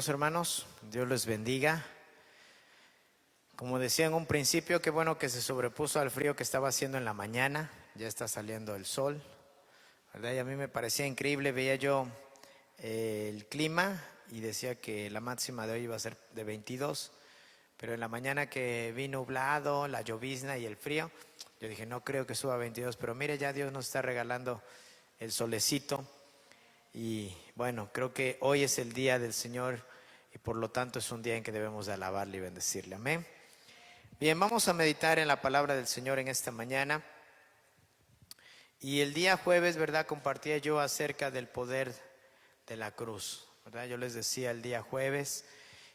Saludos, hermanos, Dios les bendiga. Como decía en un principio, qué bueno que se sobrepuso al frío que estaba haciendo en la mañana. Ya está saliendo el sol, ¿verdad? Y a mí me parecía increíble, veía yo el clima y decía que la máxima de hoy iba a ser de 22, pero en la mañana que vi nublado, la llovizna y el frío, yo dije, no creo que suba a 22, pero mire, ya Dios nos está regalando el solecito. Y bueno, creo que hoy es el día del Señor y por lo tanto es un día en que debemos de alabarle y bendecirle. Amén. Bien, vamos a meditar en la palabra del Señor en esta mañana. Y el día jueves, ¿verdad? Compartía yo acerca del poder de la cruz, ¿verdad? Yo les decía el día jueves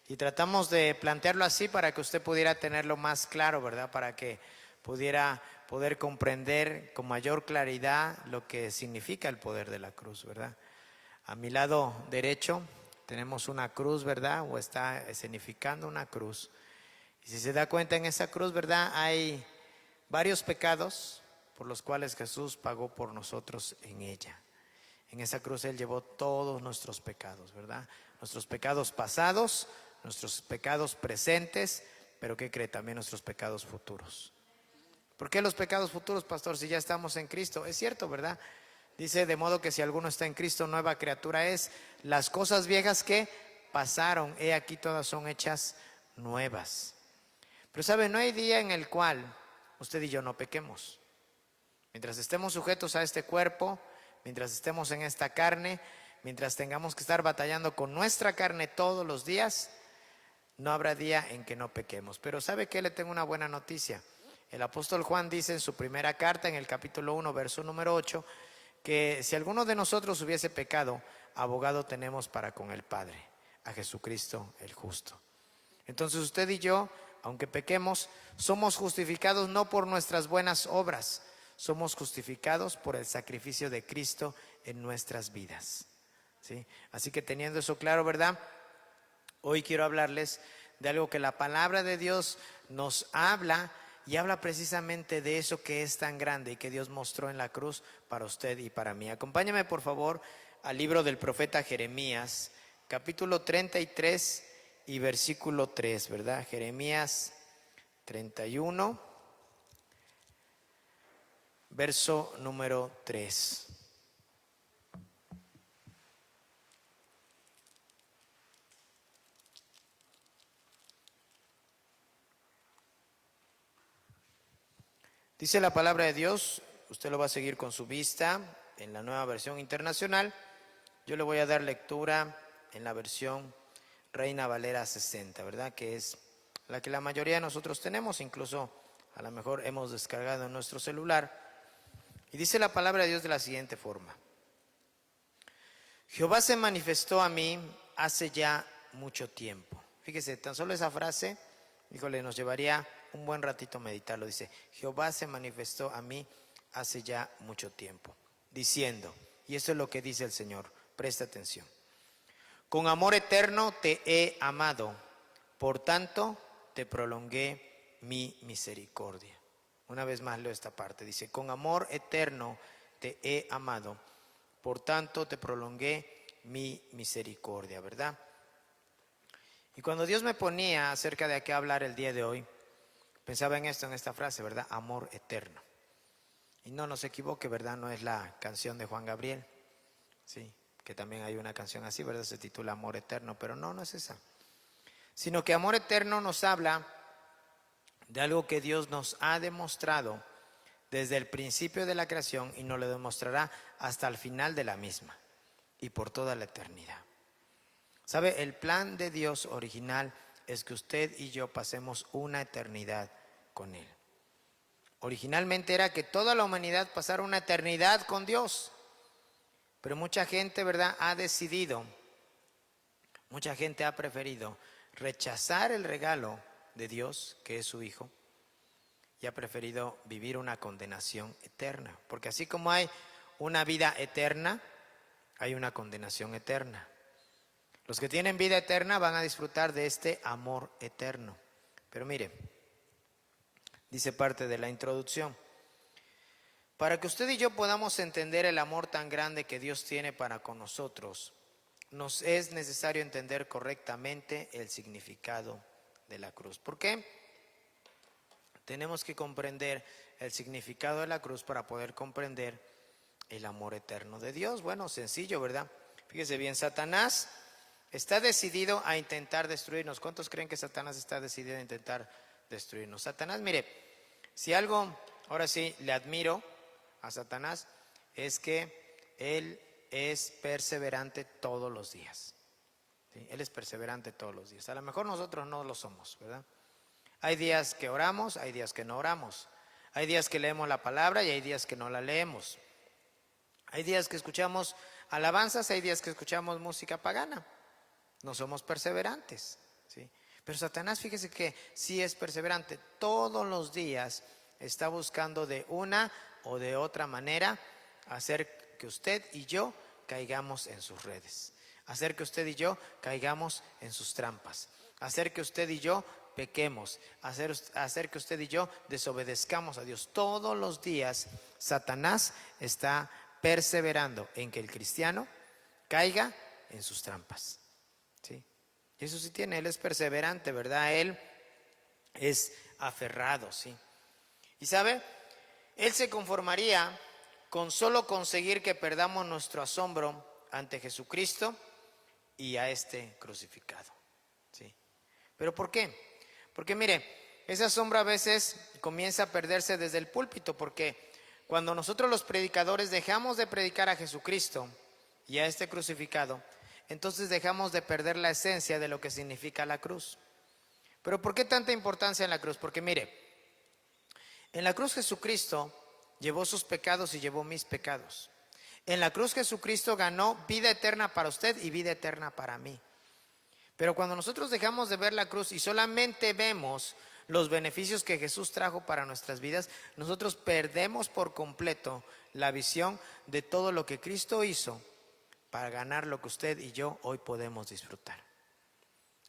y tratamos de plantearlo así para que usted pudiera tenerlo más claro, ¿verdad? Para que pudiera poder comprender con mayor claridad lo que significa el poder de la cruz, ¿verdad? A mi lado derecho tenemos una cruz, ¿verdad? O está escenificando una cruz. Y si se da cuenta en esa cruz, ¿verdad? Hay varios pecados por los cuales Jesús pagó por nosotros en ella. En esa cruz Él llevó todos nuestros pecados, ¿verdad? Nuestros pecados pasados, nuestros pecados presentes, pero ¿qué cree? También nuestros pecados futuros. ¿Por qué los pecados futuros, pastor, si ya estamos en Cristo? Es cierto, ¿verdad? Dice, de modo que si alguno está en Cristo, nueva criatura es. Las cosas viejas que pasaron, he aquí todas son hechas nuevas. Pero sabe, no hay día en el cual usted y yo no pequemos. Mientras estemos sujetos a este cuerpo, mientras estemos en esta carne, mientras tengamos que estar batallando con nuestra carne todos los días, no habrá día en que no pequemos. Pero ¿sabe qué? Le tengo una buena noticia. El apóstol Juan dice en su primera carta, en el capítulo 1, verso número 8, que si alguno de nosotros hubiese pecado, abogado tenemos para con el Padre, a Jesucristo el justo. Entonces usted y yo, aunque pequemos, somos justificados no por nuestras buenas obras, somos justificados por el sacrificio de Cristo en nuestras vidas, ¿sí? Así que teniendo eso claro, ¿verdad? Hoy quiero hablarles de algo que la palabra de Dios nos habla y habla precisamente de eso que es tan grande y que Dios mostró en la cruz para usted y para mí. Acompáñame por favor al libro del profeta Jeremías, capítulo 33 y versículo 3, ¿verdad? Jeremías 31, verso número 3. Dice la palabra de Dios, usted lo va a seguir con su vista en la nueva versión internacional. Yo le voy a dar lectura en la versión Reina Valera 60, ¿verdad? Que es la que la mayoría de nosotros tenemos, incluso a lo mejor hemos descargado en nuestro celular. Y dice la palabra de Dios de la siguiente forma. Jehová se manifestó a mí hace ya mucho tiempo. Fíjese, tan solo esa frase, híjole, nos llevaría un buen ratito meditarlo. Dice, Jehová se manifestó a mí hace ya mucho tiempo, diciendo, y esto es lo que dice el Señor, presta atención. Con amor eterno te he amado, por tanto te prolongué mi misericordia. Una vez más leo esta parte, dice, con amor eterno te he amado, por tanto te prolongué mi misericordia, ¿verdad? Y cuando Dios me ponía acerca de qué hablar el día de hoy, pensaba en esto, en esta frase, ¿verdad? Amor eterno. Y no nos equivoque, ¿verdad? No es la canción de Juan Gabriel, sí, que también hay una canción así, ¿verdad? Se titula Amor Eterno, pero no es esa. Sino que amor eterno nos habla de algo que Dios nos ha demostrado desde el principio de la creación y nos lo demostrará hasta el final de la misma y por toda la eternidad. ¿Sabe? El plan de Dios original es que usted y yo pasemos una eternidad con Él. Originalmente era que toda la humanidad pasara una eternidad con Dios. Pero mucha gente, ¿verdad?, ha decidido, mucha gente ha preferido rechazar el regalo de Dios, que es su Hijo, y ha preferido vivir una condenación eterna. Porque así como hay una vida eterna, hay una condenación eterna. Los que tienen vida eterna van a disfrutar de este amor eterno. Pero mire, dice parte de la introducción. Para que usted y yo podamos entender el amor tan grande que Dios tiene para con nosotros, nos es necesario entender correctamente el significado de la cruz. ¿Por qué? Tenemos que comprender el significado de la cruz para poder comprender el amor eterno de Dios. Bueno, sencillo, ¿verdad? Fíjese bien, Satanás está decidido a intentar destruirnos. ¿Cuántos creen que Satanás está decidido a intentar destruirnos? Satanás, mire, si algo, ahora sí, le admiro a Satanás, es que él es perseverante todos los días. ¿Sí? Él es perseverante todos los días. A lo mejor nosotros no lo somos, ¿verdad? Hay días que oramos, hay días que no oramos. Hay días que leemos la palabra y hay días que no la leemos. Hay días que escuchamos alabanzas, hay días que escuchamos música pagana. No somos perseverantes, ¿sí? Pero Satanás, fíjese que sí es perseverante. Todos los días está buscando de una o de otra manera hacer que usted y yo caigamos en sus redes. Hacer que usted y yo caigamos en sus trampas. Hacer que usted y yo pequemos. Hacer que usted y yo desobedezcamos a Dios. Todos los días Satanás está perseverando en que el cristiano caiga en sus trampas. ¿Sí? Y eso sí tiene, él es perseverante, ¿verdad? Él es aferrado, ¿sí? Y ¿sabe? Él se conformaría con solo conseguir que perdamos nuestro asombro ante Jesucristo y a este crucificado, ¿sí? ¿Pero por qué? Porque mire, ese asombro a veces comienza a perderse desde el púlpito, porque cuando nosotros los predicadores dejamos de predicar a Jesucristo y a este crucificado, entonces dejamos de perder la esencia de lo que significa la cruz. ¿Pero por qué tanta importancia en la cruz? Porque mire, en la cruz Jesucristo llevó sus pecados y llevó mis pecados. En la cruz Jesucristo ganó vida eterna para usted y vida eterna para mí. Pero cuando nosotros dejamos de ver la cruz y solamente vemos los beneficios que Jesús trajo para nuestras vidas, nosotros perdemos por completo la visión de todo lo que Cristo hizo para ganar lo que usted y yo hoy podemos disfrutar.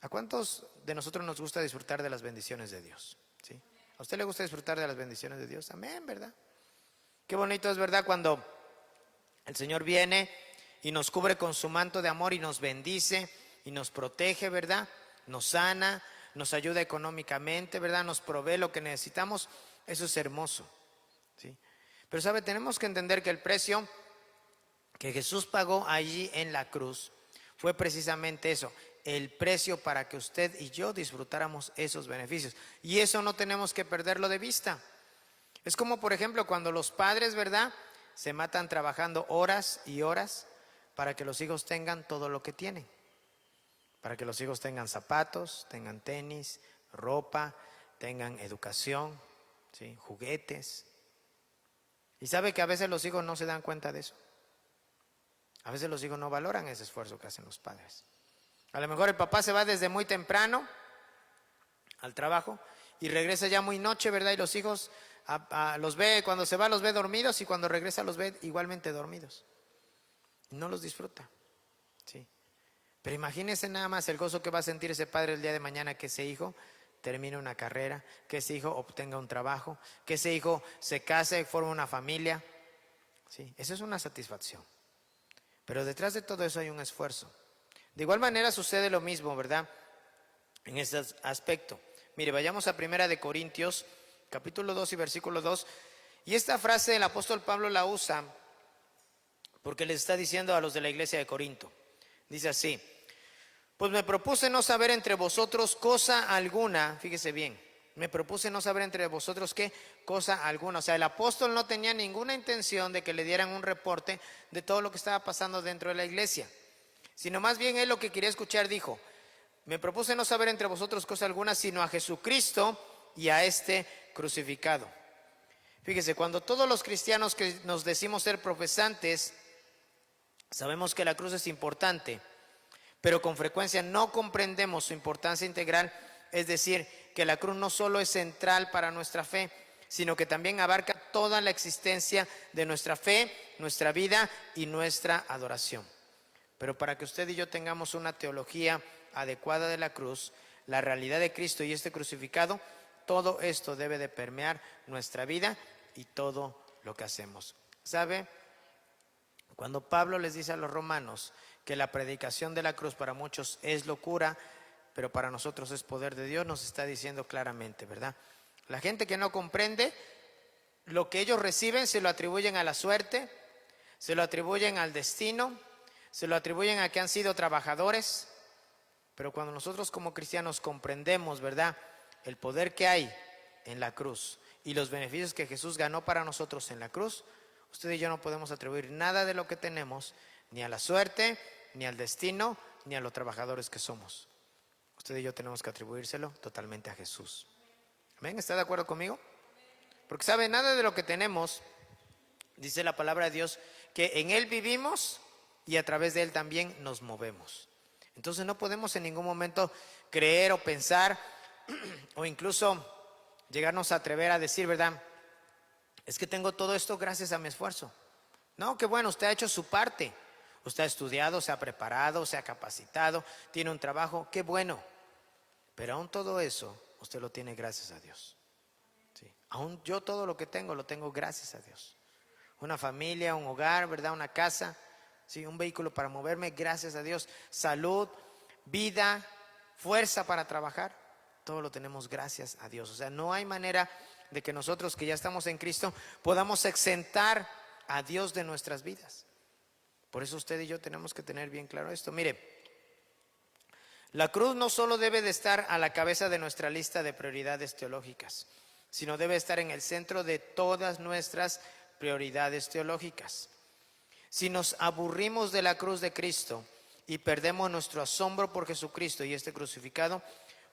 ¿A cuántos de nosotros nos gusta disfrutar de las bendiciones de Dios? ¿Sí? ¿A usted le gusta disfrutar de las bendiciones de Dios? Amén, ¿verdad? Qué bonito es, ¿verdad? Cuando el Señor viene y nos cubre con su manto de amor y nos bendice y nos protege, ¿verdad? Nos sana, nos ayuda económicamente, ¿verdad? Nos provee lo que necesitamos. Eso es hermoso, ¿sí? Pero, ¿sabe? Tenemos que entender que el precio que Jesús pagó allí en la cruz fue precisamente eso, el precio para que usted y yo disfrutáramos esos beneficios. Y eso no tenemos que perderlo de vista. Es como, por ejemplo, cuando los padres, ¿verdad?, se matan trabajando horas y horas para que los hijos tengan todo lo que tienen. Para que los hijos tengan zapatos, tengan tenis, ropa, tengan educación, ¿sí?, juguetes. Y sabe que a veces los hijos no se dan cuenta de eso. A veces los hijos no valoran ese esfuerzo que hacen los padres. A lo mejor el papá se va desde muy temprano al trabajo y regresa ya muy noche, ¿verdad? Y los hijos los ve, cuando se va los ve dormidos y cuando regresa los ve igualmente dormidos. No los disfruta, ¿sí? Pero imagínese nada más el gozo que va a sentir ese padre el día de mañana que ese hijo termine una carrera, que ese hijo obtenga un trabajo, que ese hijo se case, forme una familia, ¿sí? Eso es una satisfacción. Pero detrás de todo eso hay un esfuerzo. De igual manera sucede lo mismo, ¿verdad?, en este aspecto. Mire, vayamos a 1 Corintios, capítulo 2 y versículo 2. Y esta frase el apóstol Pablo la usa porque les está diciendo a los de la iglesia de Corinto. Dice así: pues me propuse no saber entre vosotros cosa alguna, fíjese bien, me propuse no saber entre vosotros qué cosa alguna. O sea, el apóstol no tenía ninguna intención de que le dieran un reporte de todo lo que estaba pasando dentro de la iglesia, sino más bien él lo que quería escuchar dijo: me propuse no saber entre vosotros cosa alguna, sino a Jesucristo y a este crucificado. Fíjese, cuando todos los cristianos que nos decimos ser profesantes, sabemos que la cruz es importante, pero con frecuencia no comprendemos su importancia integral, es decir, que la cruz no solo es central para nuestra fe, sino que también abarca toda la existencia de nuestra fe, nuestra vida y nuestra adoración. Pero para que usted y yo tengamos una teología adecuada de la cruz, la realidad de Cristo y este crucificado, todo esto debe de permear nuestra vida y todo lo que hacemos. ¿Sabe? Cuando Pablo les dice a los romanos que la predicación de la cruz para muchos es locura, pero para nosotros es poder de Dios, nos está diciendo claramente, ¿verdad? La gente que no comprende, lo que ellos reciben se lo atribuyen a la suerte, se lo atribuyen al destino, se lo atribuyen a que han sido trabajadores, pero cuando nosotros como cristianos comprendemos, ¿verdad?, el poder que hay en la cruz y los beneficios que Jesús ganó para nosotros en la cruz, usted y yo no podemos atribuir nada de lo que tenemos, ni a la suerte, ni al destino, ni a los trabajadores que somos. Usted y yo tenemos que atribuírselo totalmente a Jesús. ¿Amén? ¿Está de acuerdo conmigo? Porque sabe, nada de lo que tenemos, dice la palabra de Dios, que en Él vivimos y a través de Él también nos movemos. Entonces no podemos en ningún momento creer o pensar o incluso llegarnos a atrever a decir, ¿verdad?, es que tengo todo esto gracias a mi esfuerzo. No, que bueno, usted ha hecho su parte. Usted ha estudiado, se ha preparado, se ha capacitado, tiene un trabajo, qué bueno. Pero aún todo eso, usted lo tiene gracias a Dios. Sí. Aún yo todo lo que tengo, lo tengo gracias a Dios. Una familia, un hogar, ¿verdad?, una casa, sí, un vehículo para moverme, gracias a Dios. Salud, vida, fuerza para trabajar, todo lo tenemos gracias a Dios. O sea, no hay manera de que nosotros que ya estamos en Cristo podamos exentar a Dios de nuestras vidas. Por eso usted y yo tenemos que tener bien claro esto. Mire, la cruz no solo debe de estar a la cabeza de nuestra lista de prioridades teológicas, sino debe estar en el centro de todas nuestras prioridades teológicas. Si nos aburrimos de la cruz de Cristo y perdemos nuestro asombro por Jesucristo y este crucificado,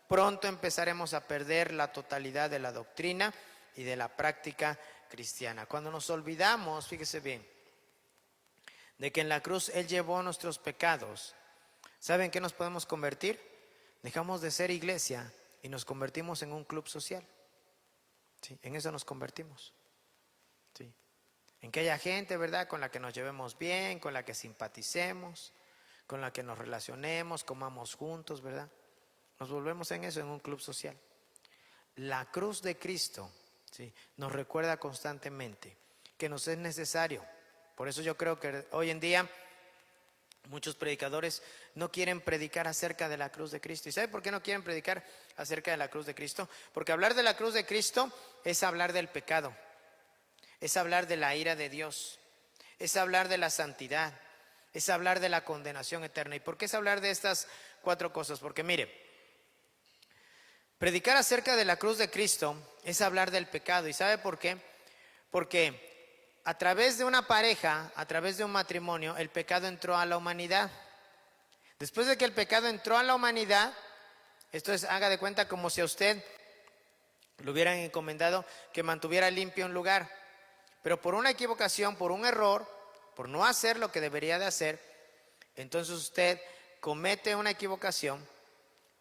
pronto empezaremos a perder la totalidad de la doctrina y de la práctica cristiana. Cuando nos olvidamos, fíjese bien, de que en la cruz Él llevó nuestros pecados, ¿saben qué nos podemos convertir? Dejamos de ser iglesia y nos convertimos en un club social. Sí, en eso nos convertimos. Sí. En que haya gente, ¿verdad?, con la que nos llevemos bien, con la que simpaticemos, con la que nos relacionemos, comamos juntos, ¿verdad? Nos volvemos en eso, en un club social. La cruz de Cristo, ¿sí?, nos recuerda constantemente que nos es necesario. Por eso yo creo que hoy en día muchos predicadores no quieren predicar acerca de la cruz de Cristo. ¿Y sabe por qué no quieren predicar acerca de la cruz de Cristo? Porque hablar de la cruz de Cristo es hablar del pecado, es hablar de la ira de Dios, es hablar de la santidad, es hablar de la condenación eterna. ¿Y por qué es hablar de estas 4 cosas? Porque mire, predicar acerca de la cruz de Cristo es hablar del pecado. ¿Y sabe por qué? Porque a través de una pareja, a través de un matrimonio, el pecado entró a la humanidad. Después de que el pecado entró a la humanidad, esto es, haga de cuenta como si a usted le hubieran encomendado que mantuviera limpio un lugar. Pero por una equivocación, por un error, por no hacer lo que debería de hacer, entonces usted comete una equivocación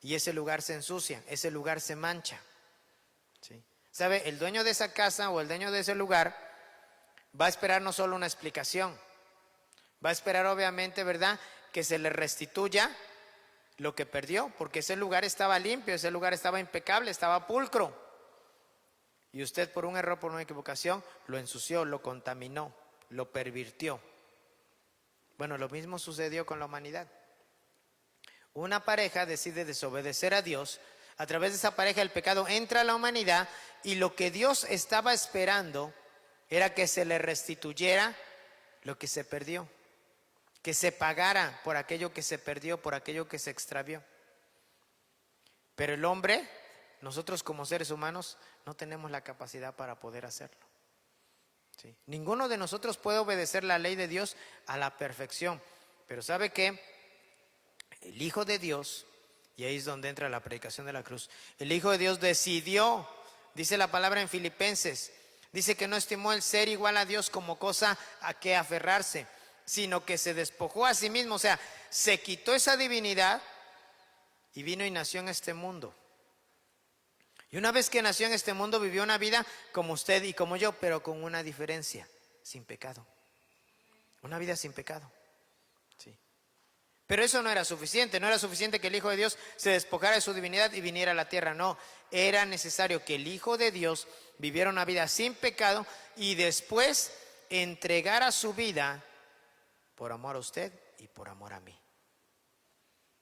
y ese lugar se ensucia, ese lugar se mancha. ¿Sí? ¿Sabe? El dueño de esa casa o el dueño de ese lugar va a esperar no solo una explicación, va a esperar obviamente, ¿verdad?, que se le restituya lo que perdió, porque ese lugar estaba limpio, ese lugar estaba impecable, estaba pulcro. Y usted por un error, por una equivocación, lo ensució, lo contaminó, lo pervirtió. Bueno, lo mismo sucedió con la humanidad. Una pareja decide desobedecer a Dios, a través de esa pareja el pecado entra a la humanidad y lo que Dios estaba esperando era que se le restituyera lo que se perdió, que se pagara por aquello que se perdió, por aquello que se extravió. Pero el hombre, nosotros como seres humanos, no tenemos la capacidad para poder hacerlo. ¿Sí? Ninguno de nosotros puede obedecer la ley de Dios a la perfección, pero ¿sabe qué? El Hijo de Dios, y ahí es donde entra la predicación de la cruz, el Hijo de Dios decidió, dice la palabra en Filipenses, dice que no estimó el ser igual a Dios como cosa a que aferrarse, sino que se despojó a sí mismo, o sea, se quitó esa divinidad y vino y nació en este mundo. Y una vez que nació en este mundo vivió una vida como usted y como yo, pero con una diferencia, sin pecado. Una vida sin pecado. Sí. Pero eso no era suficiente, no era suficiente que el Hijo de Dios se despojara de su divinidad y viniera a la tierra, no. Era necesario que el Hijo de Dios viviera una vida sin pecado y después entregara su vida por amor a usted y por amor a mí.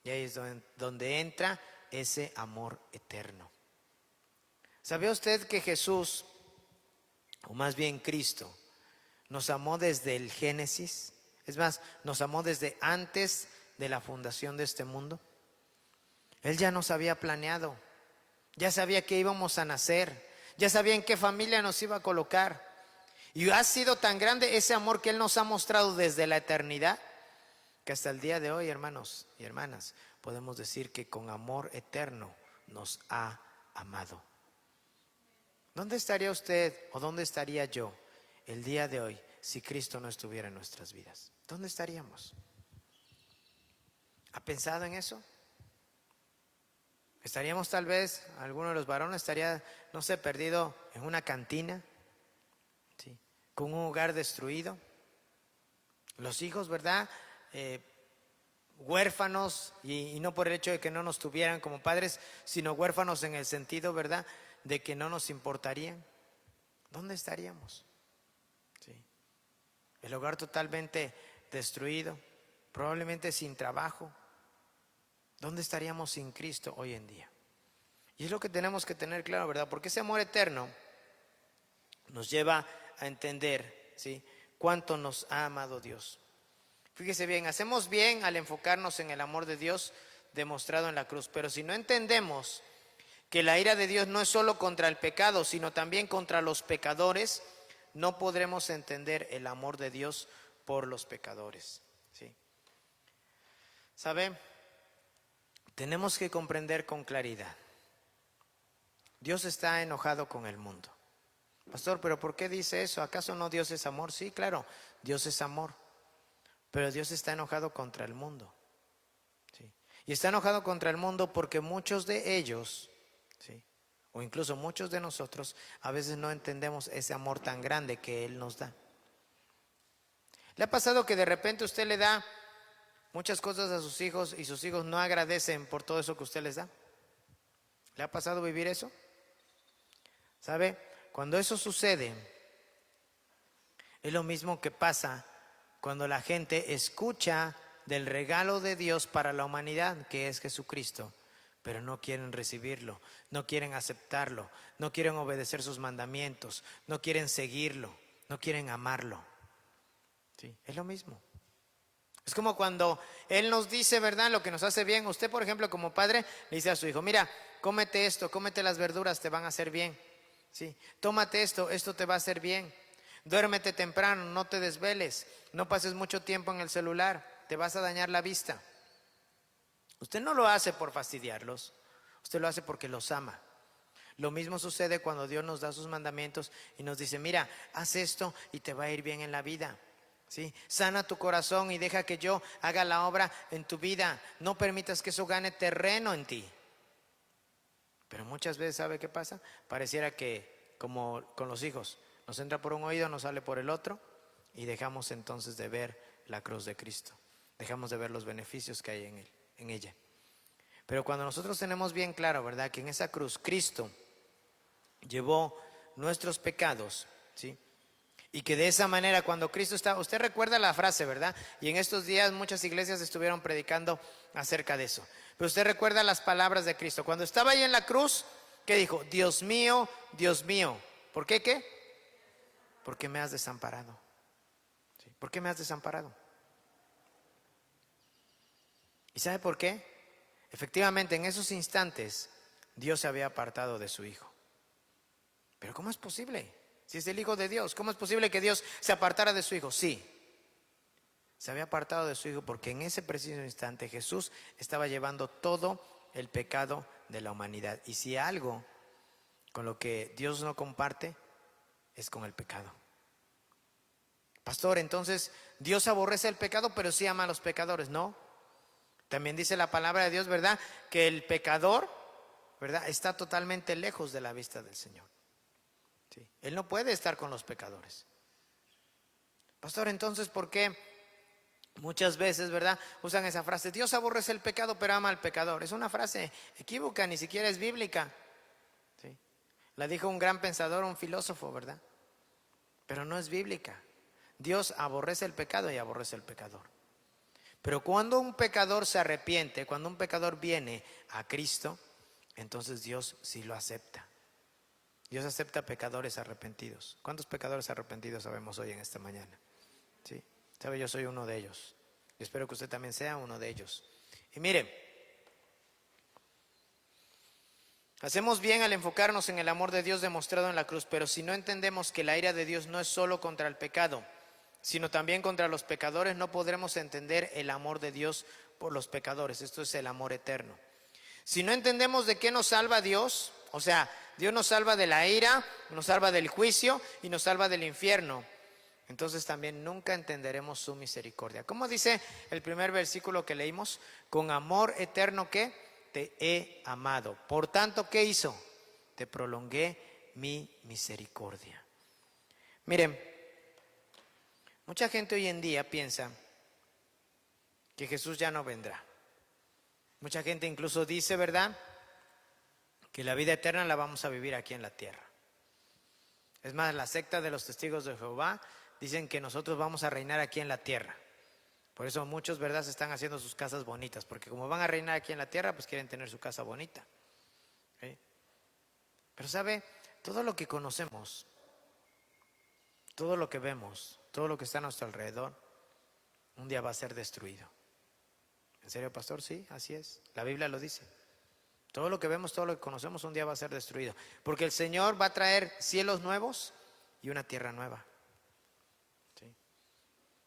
Y ahí es donde entra ese amor eterno. ¿Sabía usted que Jesús, o más bien Cristo, nos amó desde el Génesis? Es más, nos amó desde antes de la fundación de este mundo. Él ya nos había planeado, ya sabía que íbamos a nacer, ya sabía en qué familia nos iba a colocar. Y ha sido tan grande ese amor que Él nos ha mostrado desde la eternidad, que hasta el día de hoy, hermanos y hermanas, podemos decir que con amor eterno nos ha amado. ¿Dónde estaría usted o dónde estaría yo el día de hoy si Cristo no estuviera en nuestras vidas? ¿Dónde estaríamos? ¿Ha pensado en eso? Estaríamos tal vez, alguno de los varones estaría, no sé, perdido en una cantina, ¿sí?, con un hogar destruido. Los hijos, ¿verdad? Huérfanos, y no por el hecho de que no nos tuvieran como padres, sino huérfanos en el sentido, ¿verdad?, de que no nos importarían. ¿Dónde estaríamos? ¿Sí? El hogar totalmente destruido, probablemente sin trabajo. ¿Dónde estaríamos sin Cristo hoy en día? Y es lo que tenemos que tener claro, ¿verdad? Porque ese amor eterno nos lleva a entender, ¿sí?, cuánto nos ha amado Dios. Fíjese bien, hacemos bien al enfocarnos en el amor de Dios demostrado en la cruz, pero si no entendemos que la ira de Dios no es solo contra el pecado, sino también contra los pecadores, no podremos entender el amor de Dios por los pecadores, ¿sí? ¿Sabe? Tenemos que comprender con claridad. Dios está enojado con el mundo. Pastor, ¿pero por qué dice eso? ¿Acaso no Dios es amor? Sí, claro, Dios es amor. Pero Dios está enojado contra el mundo, ¿sí? Y está enojado contra el mundo porque muchos de ellos, ¿sí?, o incluso muchos de nosotros, a veces no entendemos ese amor tan grande que Él nos da. ¿Le ha pasado que de repente usted le da muchas cosas a sus hijos y sus hijos no agradecen por todo eso que usted les da? ¿Le ha pasado vivir eso? ¿Sabe? Cuando eso sucede, es lo mismo que pasa cuando la gente escucha del regalo de Dios para la humanidad, que es Jesucristo, pero no quieren recibirlo, no quieren aceptarlo, no quieren obedecer sus mandamientos, no quieren seguirlo, no quieren amarlo. ¿Sí? Es lo mismo. Es como cuando Él nos dice, ¿verdad?, lo que nos hace bien. Usted, por ejemplo, como padre, le dice a su hijo: mira, cómete esto, cómete las verduras, te van a hacer bien. ¿Sí? Tómate esto, esto te va a hacer bien. Duérmete temprano, no te desveles, no pases mucho tiempo en el celular, te vas a dañar la vista. Usted no lo hace por fastidiarlos, usted lo hace porque los ama. Lo mismo sucede cuando Dios nos da sus mandamientos y nos dice: mira, haz esto y te va a ir bien en la vida. ¿Sí? Sana tu corazón y deja que yo haga la obra en tu vida. No permitas que eso gane terreno en ti. Pero muchas veces, ¿sabe qué pasa? Pareciera que, como con los hijos, nos entra por un oído, nos sale por el otro, y dejamos entonces de ver la cruz de Cristo. Dejamos de ver los beneficios que hay en ella. Pero cuando nosotros tenemos bien claro, ¿verdad?, que en esa cruz Cristo llevó nuestros pecados, ¿sí?, y que de esa manera cuando Cristo estaba, usted recuerda la frase, ¿verdad? Y en estos días muchas iglesias estuvieron predicando acerca de eso. Pero usted recuerda las palabras de Cristo. Cuando estaba ahí en la cruz, ¿qué dijo? Dios mío, ¿por qué qué? ¿Por qué me has desamparado? ¿Sí? ¿Por qué me has desamparado? ¿Y sabe por qué? Efectivamente, en esos instantes Dios se había apartado de su Hijo. ¿Pero cómo es posible? Si es el Hijo de Dios, ¿cómo es posible que Dios se apartara de su Hijo? Sí, se había apartado de su Hijo porque en ese preciso instante Jesús estaba llevando todo el pecado de la humanidad. Y si algo con lo que Dios no comparte es con el pecado. Pastor, entonces Dios aborrece el pecado, pero sí ama a los pecadores. No, también dice la palabra de Dios, ¿verdad?, que el pecador, ¿verdad?, está totalmente lejos de la vista del Señor. ¿Sí? Él no puede estar con los pecadores. Pastor, entonces, ¿por qué muchas veces, ¿verdad?, usan esa frase: Dios aborrece el pecado pero ama al pecador? Es una frase equívoca, ni siquiera es bíblica. ¿Sí? La dijo un gran pensador, un filósofo, ¿verdad?, pero no es bíblica. Dios aborrece el pecado y aborrece el pecador. Pero cuando un pecador se arrepiente, cuando un pecador viene a Cristo, entonces Dios sí lo acepta. Dios acepta pecadores arrepentidos. ¿Cuántos pecadores arrepentidos sabemos hoy en esta mañana? ¿Sí? ¿Sabe? Yo soy uno de ellos. Y espero que usted también sea uno de ellos. Y mire, hacemos bien al enfocarnos en el amor de Dios demostrado en la cruz, pero si no entendemos que la ira de Dios no es solo contra el pecado, sino también contra los pecadores, no podremos entender el amor de Dios por los pecadores. Esto es el amor eterno. Si no entendemos de qué nos salva Dios, o sea, Dios nos salva de la ira, nos salva del juicio y nos salva del infierno, entonces también nunca entenderemos su misericordia. ¿Cómo dice el primer versículo que leímos? Con amor eterno que te he amado. Por tanto, ¿qué hizo? Te prolongué mi misericordia. Miren, mucha gente hoy en día piensa que Jesús ya no vendrá. Mucha gente incluso dice, ¿verdad?, que la vida eterna la vamos a vivir aquí en la tierra. Es más, la secta de los testigos de Jehová dicen que nosotros vamos a reinar aquí en la tierra. Por eso muchos, ¿verdad?, se están haciendo sus casas bonitas, porque como van a reinar aquí en la tierra, pues quieren tener su casa bonita. ¿Sí? Pero ¿sabe? Todo lo que conocemos, todo lo que vemos, todo lo que está a nuestro alrededor, un día va a ser destruido. ¿En serio, pastor? Sí, así es. La Biblia lo dice. Todo lo que vemos, todo lo que conocemos, un día va a ser destruido. Porque el Señor va a traer cielos nuevos y una tierra nueva. ¿Sí?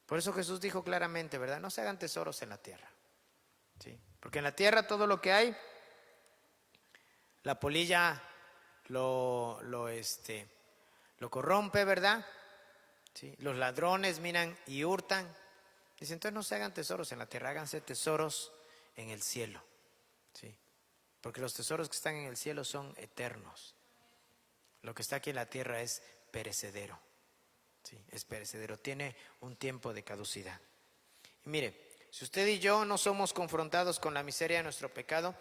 Por eso Jesús dijo claramente, ¿verdad? No se hagan tesoros en la tierra. ¿Sí? Porque en la tierra todo lo que hay, la polilla lo corrompe, ¿verdad? ¿Sí? Los ladrones miran y hurtan. Dice, entonces no se hagan tesoros en la tierra, háganse tesoros en el cielo. ¿Sí? Porque los tesoros que están en el cielo son eternos. Lo que está aquí en la tierra es perecedero. ¿Sí? Es perecedero, tiene un tiempo de caducidad. Y mire, si usted y yo no somos confrontados con la miseria de nuestro pecado,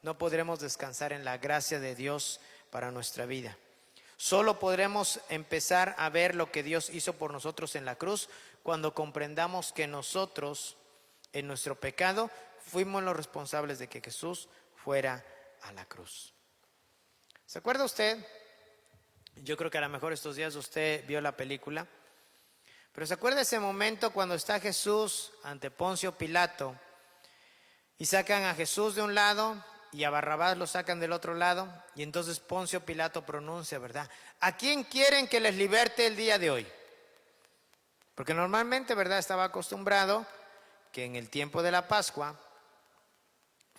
no podremos descansar en la gracia de Dios para nuestra vida. Solo podremos empezar a ver lo que Dios hizo por nosotros en la cruz cuando comprendamos que nosotros, en nuestro pecado, fuimos los responsables de que Jesús fuera a la cruz. ¿Se acuerda usted? Yo creo que a lo mejor estos días usted vio la película, pero ¿se acuerda ese momento cuando está Jesús ante Poncio Pilato y sacan a Jesús de un lado y a Barrabás lo sacan del otro lado? Y entonces Poncio Pilato pronuncia, ¿verdad? ¿A quién quieren que les liberte el día de hoy? Porque normalmente, ¿verdad?, estaba acostumbrado que en el tiempo de la Pascua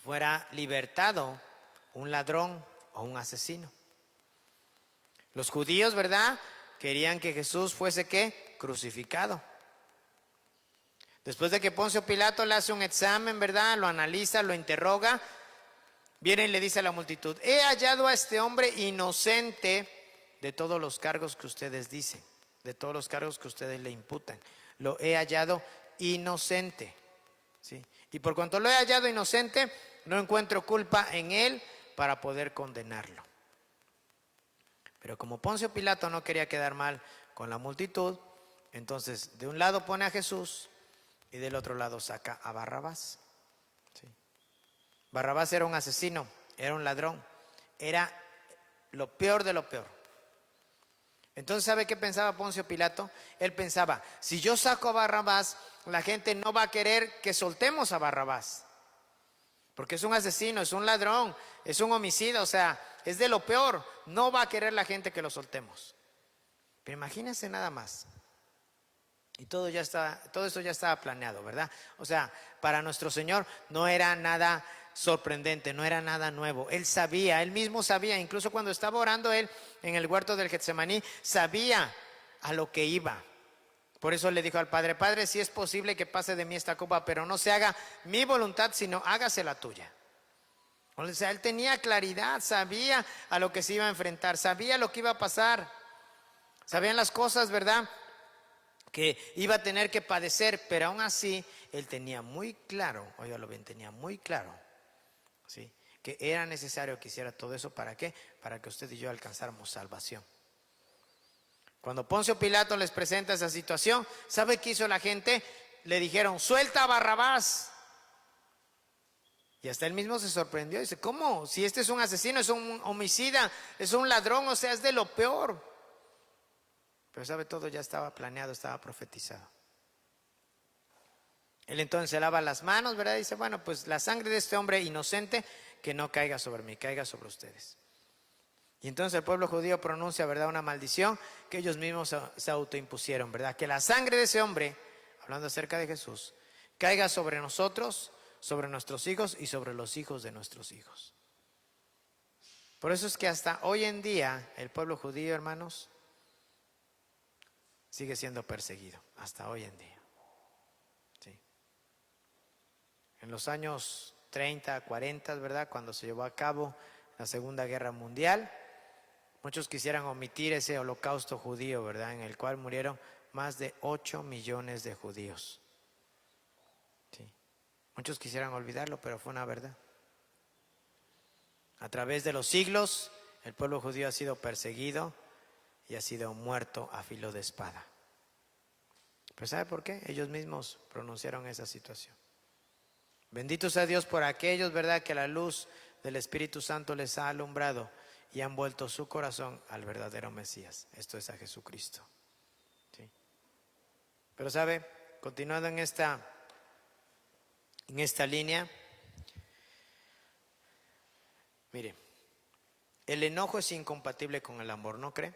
fuera libertado un ladrón o un asesino. Los judíos, ¿verdad?, querían que Jesús fuese, ¿qué?, crucificado. Después de que Poncio Pilato le hace un examen, ¿verdad?, lo analiza, lo interroga, viene y le dice a la multitud, he hallado a este hombre inocente de todos los cargos que ustedes dicen, de todos los cargos que ustedes le imputan. Lo he hallado inocente. ¿Sí? Y por cuanto lo he hallado inocente, no encuentro culpa en él para poder condenarlo. Pero como Poncio Pilato no quería quedar mal con la multitud, entonces de un lado pone a Jesús y del otro lado saca a Barrabás. ¿Sí? Barrabás era un asesino, era un ladrón, era lo peor de lo peor. Entonces, ¿sabe qué pensaba Poncio Pilato? Él pensaba, si yo saco a Barrabás, la gente no va a querer que soltemos a Barrabás. Porque es un asesino, es un ladrón, es un homicida, o sea, es de lo peor. No va a querer la gente que lo soltemos. Pero imagínense nada más. Y todo esto ya estaba planeado, ¿verdad? O sea, para nuestro Señor no era nada sorprendente, no era nada nuevo. Él sabía, él mismo sabía, incluso cuando estaba orando él en el huerto del Getsemaní, sabía a lo que iba. Por eso le dijo al Padre, Padre, si es posible que pase de mí esta copa, pero no se haga mi voluntad, sino hágase la tuya. O sea, él tenía claridad, sabía a lo que se iba a enfrentar, sabía lo que iba a pasar, sabían las cosas, ¿verdad?, que iba a tener que padecer, pero aún así él tenía muy claro, óigalo bien, tenía muy claro, ¿sí?, que era necesario que hiciera todo eso. ¿Para qué? Para que usted y yo alcanzáramos salvación. Cuando Poncio Pilato les presenta esa situación, ¿sabe qué hizo la gente? le dijeron, suelta a Barrabás. Y hasta él mismo se sorprendió. Dice, ¿cómo? Si este es un asesino, es un homicida, es un ladrón, o sea, es de lo peor. Pero sabe, todo ya estaba planeado, estaba profetizado. Él entonces se lava las manos, ¿verdad? Dice, bueno, pues la sangre de este hombre inocente, que no caiga sobre mí, caiga sobre ustedes. Y entonces el pueblo judío pronuncia, ¿verdad?, una maldición que ellos mismos se autoimpusieron, ¿verdad? Que la sangre de ese hombre, hablando acerca de Jesús, caiga sobre nosotros, sobre nuestros hijos y sobre los hijos de nuestros hijos. Por eso es que hasta hoy en día el pueblo judío, hermanos, sigue siendo perseguido, hasta hoy en día. Sí. En los años 30, 40, ¿verdad?, cuando se llevó a cabo la Segunda Guerra Mundial, muchos quisieran omitir ese holocausto judío, ¿verdad?, en el cual murieron más de 8 millones de judíos. Sí. Muchos quisieran olvidarlo, pero fue una verdad. A través de los siglos, el pueblo judío ha sido perseguido y ha sido muerto a filo de espada. ¿Pero sabe por qué? Ellos mismos pronunciaron esa situación. Bendito sea Dios por aquellos, ¿verdad?, que la luz del Espíritu Santo les ha alumbrado y han vuelto su corazón al verdadero Mesías. Esto es a Jesucristo. ¿Sí? Pero sabe, continuando en esta línea, mire, el enojo es incompatible con el amor, ¿no cree?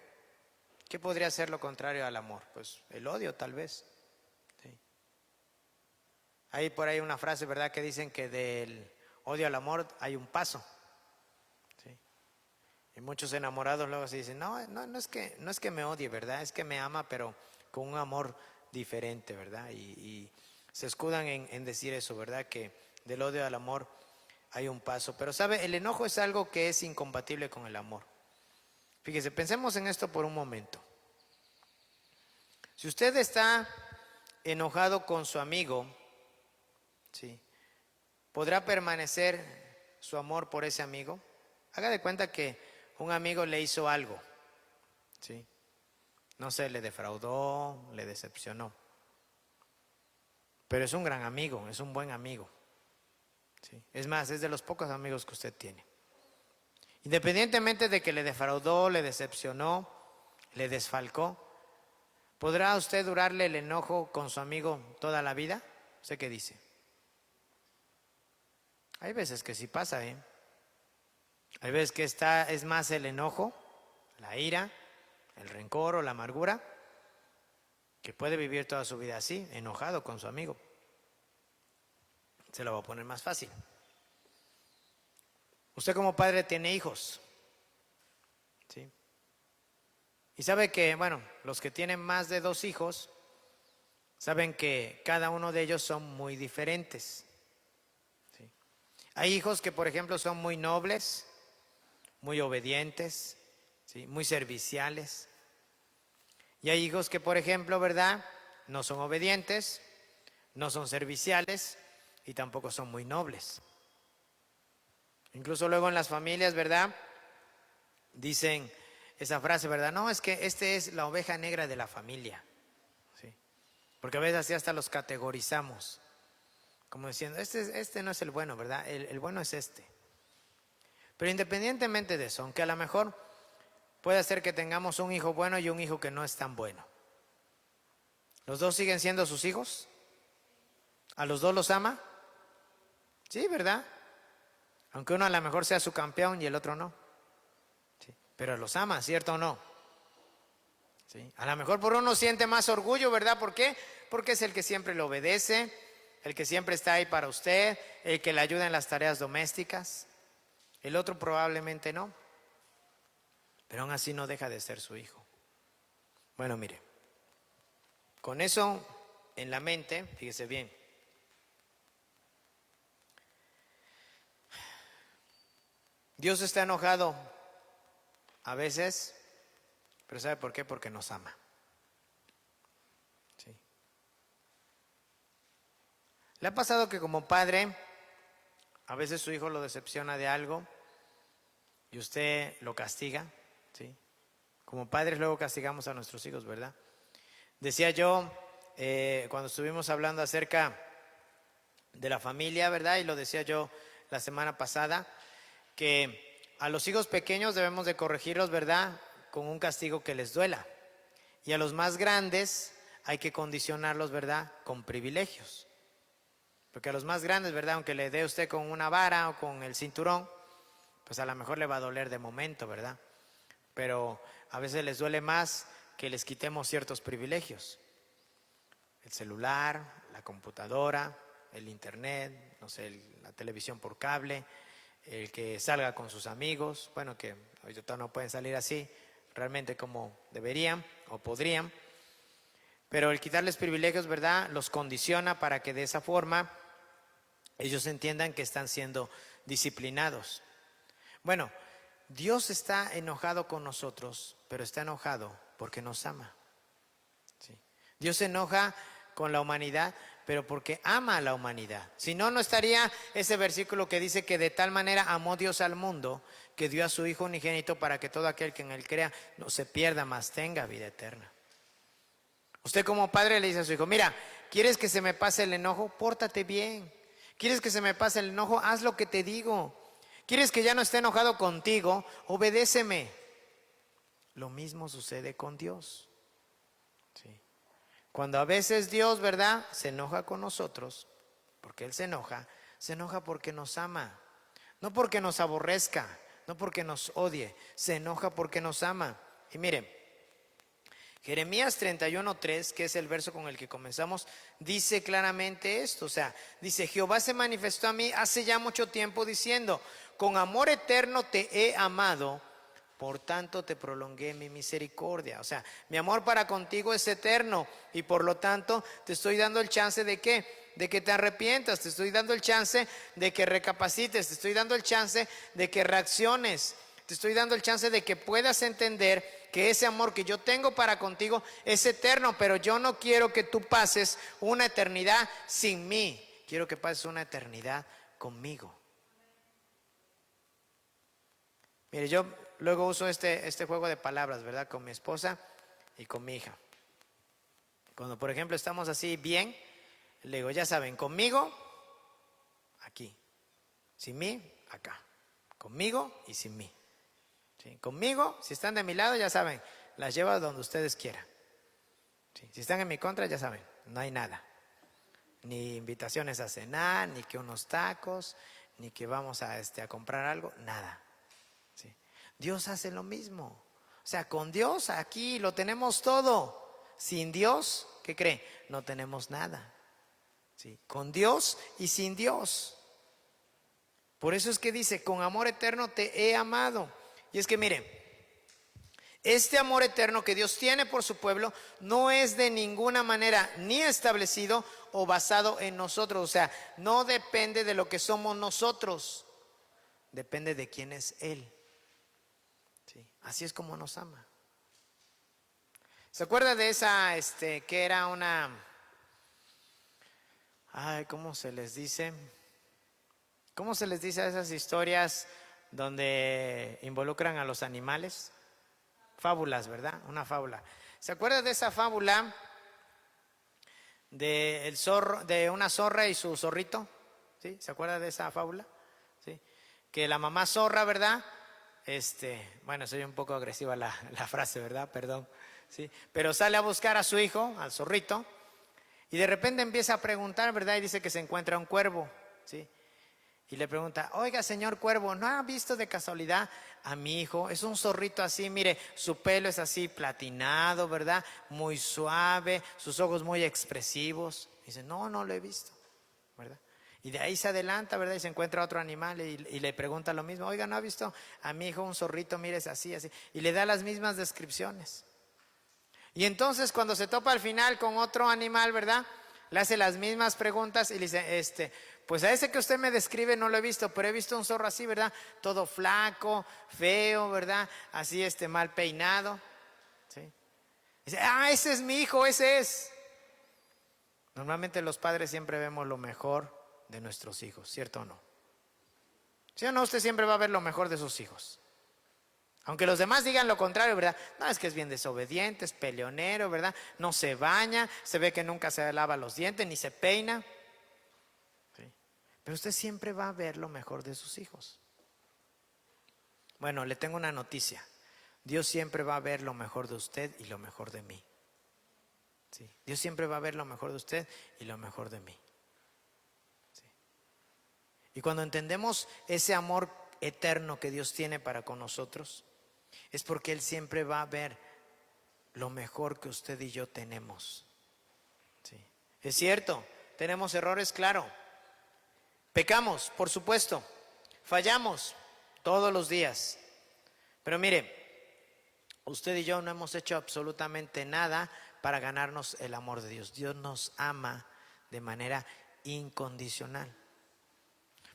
¿Qué podría ser lo contrario al amor? Pues el odio, tal vez. ¿Sí? Hay por ahí una frase, ¿verdad?, que dicen que del odio al amor hay un paso. ¿Sí? Y muchos enamorados luego se dicen, no es que me odie, ¿verdad? Es que me ama, pero con un amor diferente, ¿verdad? Y se escudan en decir eso, ¿verdad? Que del odio al amor hay un paso. Pero sabe, el enojo es algo que es incompatible con el amor. Fíjese, pensemos en esto por un momento. Si usted está enojado con su amigo, ¿sí?, ¿podrá permanecer su amor por ese amigo? Haga de cuenta que un amigo le hizo algo, ¿sí? No sé, le defraudó, le decepcionó. Pero es un gran amigo, es un buen amigo. ¿Sí? Es más, es de los pocos amigos que usted tiene. Independientemente de que le defraudó, le decepcionó, le desfalcó, ¿podrá usted durarle el enojo con su amigo toda la vida? ¿Usted qué dice? Hay veces que sí pasa, ¿eh? Hay veces que es más el enojo, la ira, el rencor o la amargura, que puede vivir toda su vida así, enojado con su amigo. Se lo va a poner más fácil. Usted como padre tiene hijos, ¿sí? Y sabe que, bueno, los que tienen más de 2 hijos, saben que cada uno de ellos son muy diferentes. ¿Sí? Hay hijos que, por ejemplo, son muy nobles, muy obedientes, ¿sí?, muy serviciales. Y hay hijos que, por ejemplo, ¿verdad?, no son obedientes, no son serviciales y tampoco son muy nobles. Incluso luego en las familias, ¿verdad?, dicen esa frase, ¿verdad? No, es que este es la oveja negra de la familia. ¿Sí? Porque a veces así hasta los categorizamos, como diciendo, este no es el bueno, ¿verdad? El bueno es este. Pero independientemente de eso, aunque a lo mejor puede ser que tengamos un hijo bueno y un hijo que no es tan bueno, ¿los dos siguen siendo sus hijos? ¿A los dos los ama? Sí, ¿verdad? Aunque uno a lo mejor sea su campeón y el otro no. Sí. Pero los ama, ¿cierto o no? Sí. A lo mejor por uno siente más orgullo, ¿verdad? ¿Por qué? Porque es el que siempre le obedece, el que siempre está ahí para usted, el que le ayuda en las tareas domésticas. El otro probablemente no. Pero aún así no deja de ser su hijo. Bueno, mire, con eso en la mente, fíjese bien. Dios está enojado a veces, pero ¿sabe por qué? Porque nos ama. ¿Sí? ¿Le ha pasado que como padre, a veces su hijo lo decepciona de algo y usted lo castiga? ¿Sí? Como padres luego castigamos a nuestros hijos, ¿verdad? Decía yo, cuando estuvimos hablando acerca de la familia, ¿verdad? Y lo decía yo la semana pasada, que a los hijos pequeños debemos de corregirlos, ¿verdad? Con un castigo que les duela. Y a los más grandes hay que condicionarlos, ¿verdad? Con privilegios. Porque a los más grandes, ¿verdad? Aunque le dé usted con una vara o con el cinturón, pues a lo mejor le va a doler de momento, ¿verdad? Pero a veces les duele más que les quitemos ciertos privilegios. El celular, la computadora, el internet, no sé, la televisión por cable, el que salga con sus amigos, bueno, que ahorita no pueden salir así realmente como deberían o podrían, pero el quitarles privilegios, ¿verdad?, los condiciona para que de esa forma ellos entiendan que están siendo disciplinados. Bueno, Dios está enojado con nosotros, pero está enojado porque nos ama. ¿Sí? Dios se enoja con la humanidad, pero porque ama a la humanidad. Si no, no estaría ese versículo que dice que de tal manera amó Dios al mundo, que dio a su Hijo unigénito para que todo aquel que en él crea no se pierda, mas tenga vida eterna. Usted como padre le dice a su hijo, mira, ¿quieres que se me pase el enojo? Pórtate bien. ¿Quieres que se me pase el enojo? Haz lo que te digo. ¿Quieres que ya no esté enojado contigo? Obedéceme. Lo mismo sucede con Dios. Sí. Cuando a veces Dios, ¿verdad?, se enoja con nosotros, porque Él se enoja porque nos ama. No porque nos aborrezca, no porque nos odie, se enoja porque nos ama. Y mire, Jeremías 31:3, que es el verso con el que comenzamos, dice claramente esto, o sea, dice, Jehová se manifestó a mí hace ya mucho tiempo diciendo, con amor eterno te he amado, por tanto te prolongué mi misericordia. O sea, mi amor para contigo es eterno y por lo tanto te estoy dando el chance de ¿qué? De que te arrepientas, te estoy dando el chance de que recapacites, te estoy dando el chance de que reacciones, te estoy dando el chance de que puedas entender que ese amor que yo tengo para contigo es eterno, pero yo no quiero que tú pases una eternidad sin mí, quiero que pases una eternidad conmigo. Mire, yo luego uso este juego de palabras, ¿verdad? Con mi esposa y con mi hija. Cuando, por ejemplo, estamos así bien, le digo, ya saben, conmigo, aquí. Sin mí, acá. Conmigo y sin mí. ¿Sí? Conmigo, si están de mi lado, ya saben, las llevo a donde ustedes quieran. ¿Sí? Si están en mi contra, ya saben, no hay nada. Ni invitaciones a cenar, ni que unos tacos, ni que vamos a comprar algo, nada. ¿Sí? Dios hace lo mismo. O sea, con Dios aquí lo tenemos todo. Sin Dios, ¿qué cree? No tenemos nada. ¿Sí? Con Dios y sin Dios. Por eso es que dice, con amor eterno te he amado. Y es que mire, este amor eterno que Dios tiene por su pueblo no es de ninguna manera ni establecido o basado en nosotros. O sea, no depende de lo que somos nosotros, depende de quién es Él. ¿Sí? Así es como nos ama. ¿Se acuerda de esa, que era una, ¿cómo se les dice? ¿Cómo se les dice a esas historias donde involucran a los animales? Fábulas, ¿verdad? Una fábula. ¿Se acuerda de esa fábula de una zorra y su zorrito? ¿Sí? ¿Se acuerda de esa fábula? ¿Sí? Que la mamá zorra, ¿verdad? Bueno, soy un poco agresiva la frase, ¿verdad? Perdón. ¿Sí? Pero sale a buscar a su hijo, al zorrito, y de repente empieza a preguntar, ¿verdad? Y dice que se encuentra un cuervo, ¿sí? Y le pregunta, oiga, señor cuervo, ¿no ha visto de casualidad a mi hijo? Es un zorrito así, mire, su pelo es así platinado, ¿verdad? Muy suave, sus ojos muy expresivos. Dice, no, no lo he visto, ¿verdad? Y de ahí se adelanta, ¿verdad? Y se encuentra otro animal y le pregunta lo mismo. Oiga, ¿no ha visto a mi hijo un zorrito? Mire, es así, así. Y le da las mismas descripciones. Y entonces cuando se topa al final con otro animal, ¿verdad? Le hace las mismas preguntas y le dice, pues a ese que usted me describe no lo he visto, pero he visto un zorro así, ¿verdad? Todo flaco, feo, ¿verdad? Así, mal peinado. ¿Sí? Dice, ese es mi hijo, ese es. Normalmente los padres siempre vemos lo mejor de nuestros hijos, ¿cierto o no? ¿Sí o no? Usted siempre va a ver lo mejor de sus hijos. Aunque los demás digan lo contrario, ¿verdad? No, es que es bien desobediente, es peleonero, ¿verdad? No se baña, se ve que nunca se lava los dientes, ni se peina. ¿Sí? Pero usted siempre va a ver lo mejor de sus hijos. Bueno, le tengo una noticia. Dios siempre va a ver lo mejor de usted y lo mejor de mí. ¿Sí? Dios siempre va a ver lo mejor de usted y lo mejor de mí. ¿Sí? Y cuando entendemos ese amor eterno que Dios tiene para con nosotros, es porque Él siempre va a ver lo mejor que usted y yo tenemos. ¿Sí? Es cierto, tenemos errores, claro. Pecamos, por supuesto. Fallamos todos los días. Pero mire, usted y yo no hemos hecho absolutamente nada para ganarnos el amor de Dios. Dios nos ama de manera incondicional.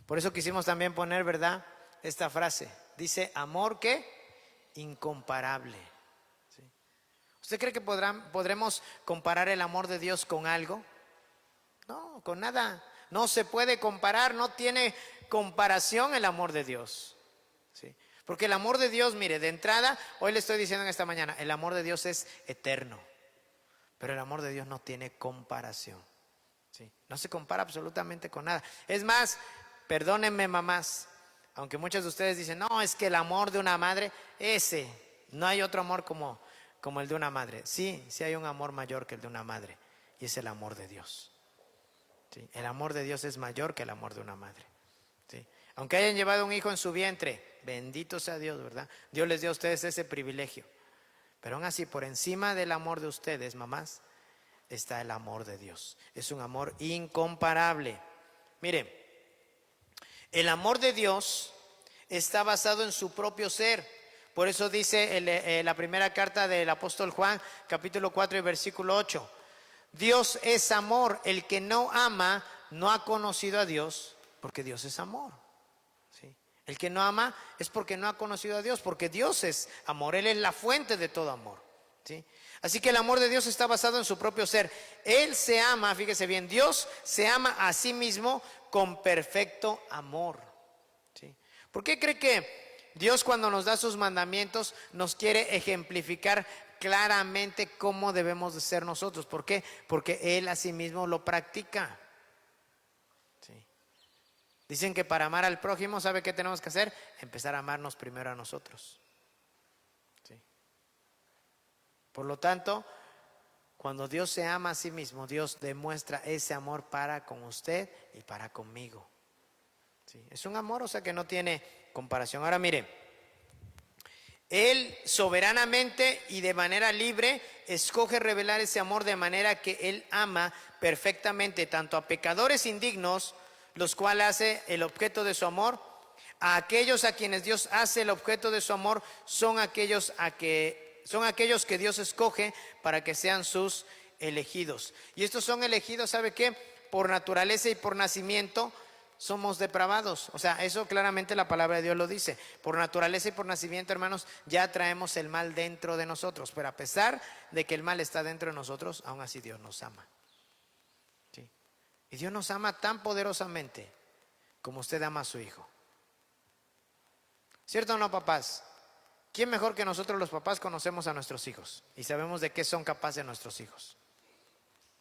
Por eso quisimos también poner, ¿verdad?, esta frase. Dice, amor, ¿qué? Incomparable. ¿Sí? ¿Usted cree que podremos comparar el amor de Dios con algo? No, con nada. No se puede comparar, no tiene comparación el amor de Dios. ¿Sí? Porque el amor de Dios, mire, de entrada, hoy le estoy diciendo en esta mañana, el amor de Dios es eterno. Pero el amor de Dios no tiene comparación. ¿Sí? No se compara absolutamente con nada. Es más, perdónenme mamás, aunque muchos de ustedes dicen, no, es que el amor de una madre, no hay otro amor como el de una madre. Sí, sí hay un amor mayor que el de una madre, y es el amor de Dios. ¿Sí? El amor de Dios es mayor que el amor de una madre. ¿Sí? Aunque hayan llevado un hijo en su vientre, bendito sea Dios, ¿verdad? Dios les dio a ustedes ese privilegio. Pero aún así, por encima del amor de ustedes, mamás, está el amor de Dios. Es un amor incomparable. Mire, el amor de Dios está basado en su propio ser. Por eso dice la primera carta del apóstol Juan, capítulo 4 y versículo 8. Dios es amor. El que no ama no ha conocido a Dios, porque Dios es amor. ¿Sí? El que no ama es porque no ha conocido a Dios, porque Dios es amor. Él es la fuente de todo amor. ¿Sí? Así que el amor de Dios está basado en su propio ser. Él se ama, fíjese bien, Dios se ama a sí mismo con perfecto amor. ¿Sí? ¿Por qué cree que Dios, cuando nos da sus mandamientos, nos quiere ejemplificar claramente cómo debemos de ser nosotros? ¿Por qué? Porque Él a sí mismo lo practica. ¿Sí? Dicen que para amar al prójimo, ¿sabe qué tenemos que hacer? Empezar a amarnos primero a nosotros. ¿Sí? Por lo tanto, cuando Dios se ama a sí mismo, Dios demuestra ese amor para con usted y para conmigo. ¿Sí? Es un amor, o sea, que no tiene comparación. Ahora mire, Él soberanamente y de manera libre escoge revelar ese amor de manera que Él ama perfectamente tanto a pecadores indignos, los cuales hace el objeto de su amor, a aquellos a quienes Dios hace el objeto de su amor, son aquellos que Dios escoge para que sean sus elegidos. Y estos son elegidos, ¿sabe qué? Por naturaleza y por nacimiento somos depravados. O sea, eso claramente la palabra de Dios lo dice. Por naturaleza y por nacimiento, hermanos, ya traemos el mal dentro de nosotros. Pero a pesar de que el mal está dentro de nosotros, aún así Dios nos ama. ¿Sí? Y Dios nos ama tan poderosamente como usted ama a su hijo. ¿Cierto o no, papás? ¿Quién mejor que nosotros los papás conocemos a nuestros hijos y sabemos de qué son capaces nuestros hijos?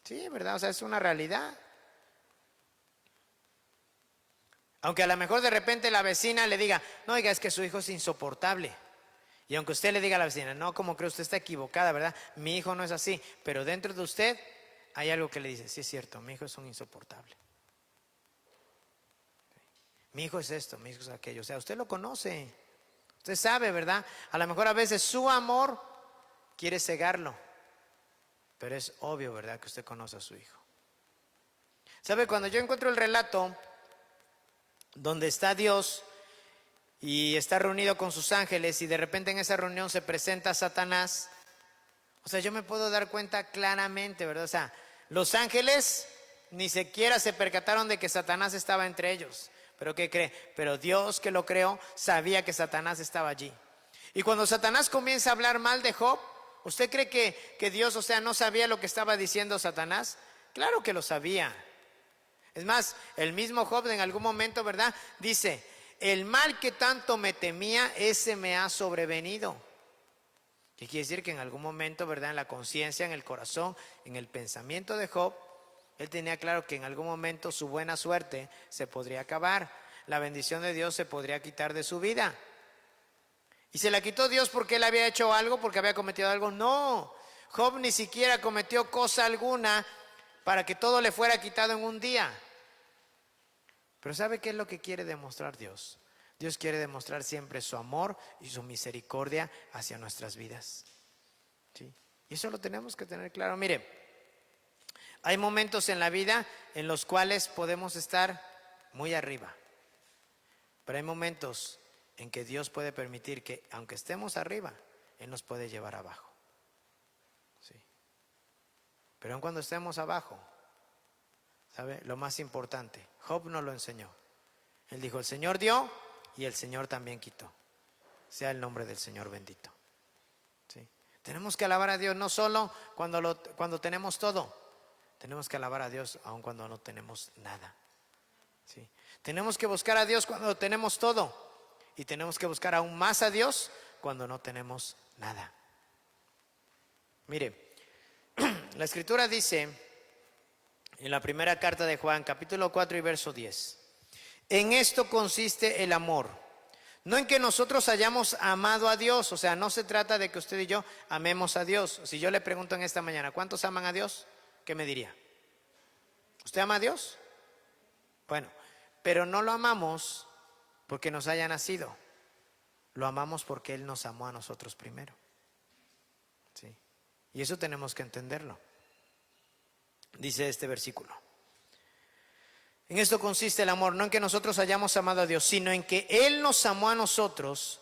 Sí, ¿verdad? O sea, es una realidad. Aunque a lo mejor de repente la vecina le diga, no, oiga, es que su hijo es insoportable. Y aunque usted le diga a la vecina, no, como cree, usted está equivocada, ¿verdad? Mi hijo no es así. Pero dentro de usted hay algo que le dice, sí es cierto, mi hijo es un insoportable. Mi hijo es esto, mi hijo es aquello. O sea, usted lo conoce. Usted sabe, ¿verdad? A lo mejor a veces su amor quiere cegarlo. Pero es obvio, ¿verdad?, que usted conoce a su hijo. ¿Sabe? Cuando yo encuentro el relato donde está Dios y está reunido con sus ángeles y de repente en esa reunión se presenta Satanás, o sea, yo me puedo dar cuenta claramente, ¿verdad? O sea, los ángeles ni siquiera se percataron de que Satanás estaba entre ellos. ¿Pero qué cree? Pero Dios, que lo creó, sabía que Satanás estaba allí. Y cuando Satanás comienza a hablar mal de Job, ¿usted cree que Dios, o sea, no sabía lo que estaba diciendo Satanás? Claro que lo sabía. Es más, el mismo Job en algún momento, ¿verdad?, dice, el mal que tanto me temía, ese me ha sobrevenido. ¿Qué quiere decir? Que en algún momento, ¿verdad? En la conciencia, en el corazón, en el pensamiento de Job, él tenía claro que en algún momento su buena suerte se podría acabar. La bendición de Dios se podría quitar de su vida. ¿Y se la quitó Dios porque él había hecho algo, porque había cometido algo? No. Job ni siquiera cometió cosa alguna para que todo le fuera quitado en un día. Pero ¿sabe qué es lo que quiere demostrar Dios? Dios quiere demostrar siempre su amor y su misericordia hacia nuestras vidas. ¿Sí? Y eso lo tenemos que tener claro. Mire, hay momentos en la vida en los cuales podemos estar muy arriba. Pero hay momentos en que Dios puede permitir que, aunque estemos arriba, Él nos puede llevar abajo. ¿Sí? Pero aun cuando estemos abajo, ¿sabe? Lo más importante, Job nos lo enseñó. Él dijo, el Señor dio y el Señor también quitó. Sea el nombre del Señor bendito. ¿Sí? Tenemos que alabar a Dios no solo cuando tenemos todo. Tenemos que alabar a Dios aun cuando no tenemos nada. ¿Sí? Tenemos que buscar a Dios cuando tenemos todo. Y tenemos que buscar aún más a Dios cuando no tenemos nada. Mire, la Escritura dice en la primera carta de Juan, capítulo 4 y verso 10. En esto consiste el amor. No en que nosotros hayamos amado a Dios. O sea, no se trata de que usted y yo amemos a Dios. Si yo le pregunto en esta mañana, ¿cuántos aman a Dios? ¿Qué me diría? ¿Usted ama a Dios? Bueno, pero no lo amamos porque nos haya nacido. Lo amamos porque Él nos amó a nosotros primero. ¿Sí? Y eso tenemos que entenderlo. Dice este versículo. En esto consiste el amor, no en que nosotros hayamos amado a Dios, sino en que Él nos amó a nosotros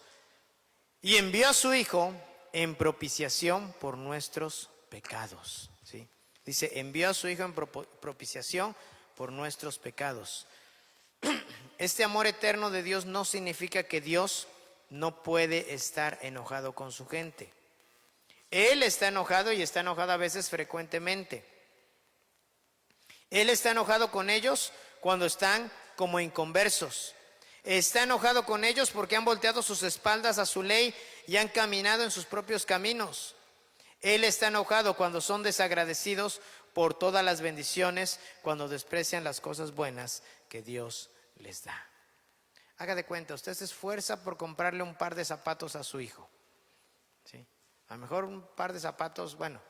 y envió a su Hijo en propiciación por nuestros pecados. ¿Sí? Dice, envió a su Hijo en propiciación por nuestros pecados. Este amor eterno de Dios no significa que Dios no puede estar enojado con su gente. Él está enojado y está enojado a veces frecuentemente. Él está enojado con ellos cuando están como inconversos. Está enojado con ellos porque han volteado sus espaldas a su ley y han caminado en sus propios caminos. Él está enojado cuando son desagradecidos por todas las bendiciones, cuando desprecian las cosas buenas que Dios les da. Haga de cuenta, usted se esfuerza por comprarle un par de zapatos a su hijo. ¿Sí? A lo mejor un par de zapatos, bueno,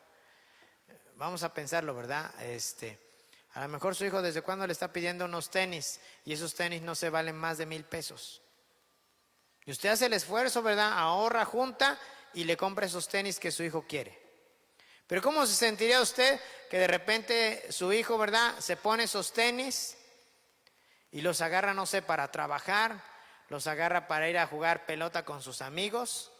vamos a pensarlo, ¿verdad? A lo mejor su hijo desde cuando le está pidiendo unos tenis y esos tenis no se valen más de 1,000 pesos. Y usted hace el esfuerzo, ¿verdad? Ahorra, junta y le compra esos tenis que su hijo quiere. Pero ¿cómo se sentiría usted que de repente su hijo, ¿verdad? Se pone esos tenis y los agarra, no sé, para trabajar, los agarra para ir a jugar pelota con sus amigos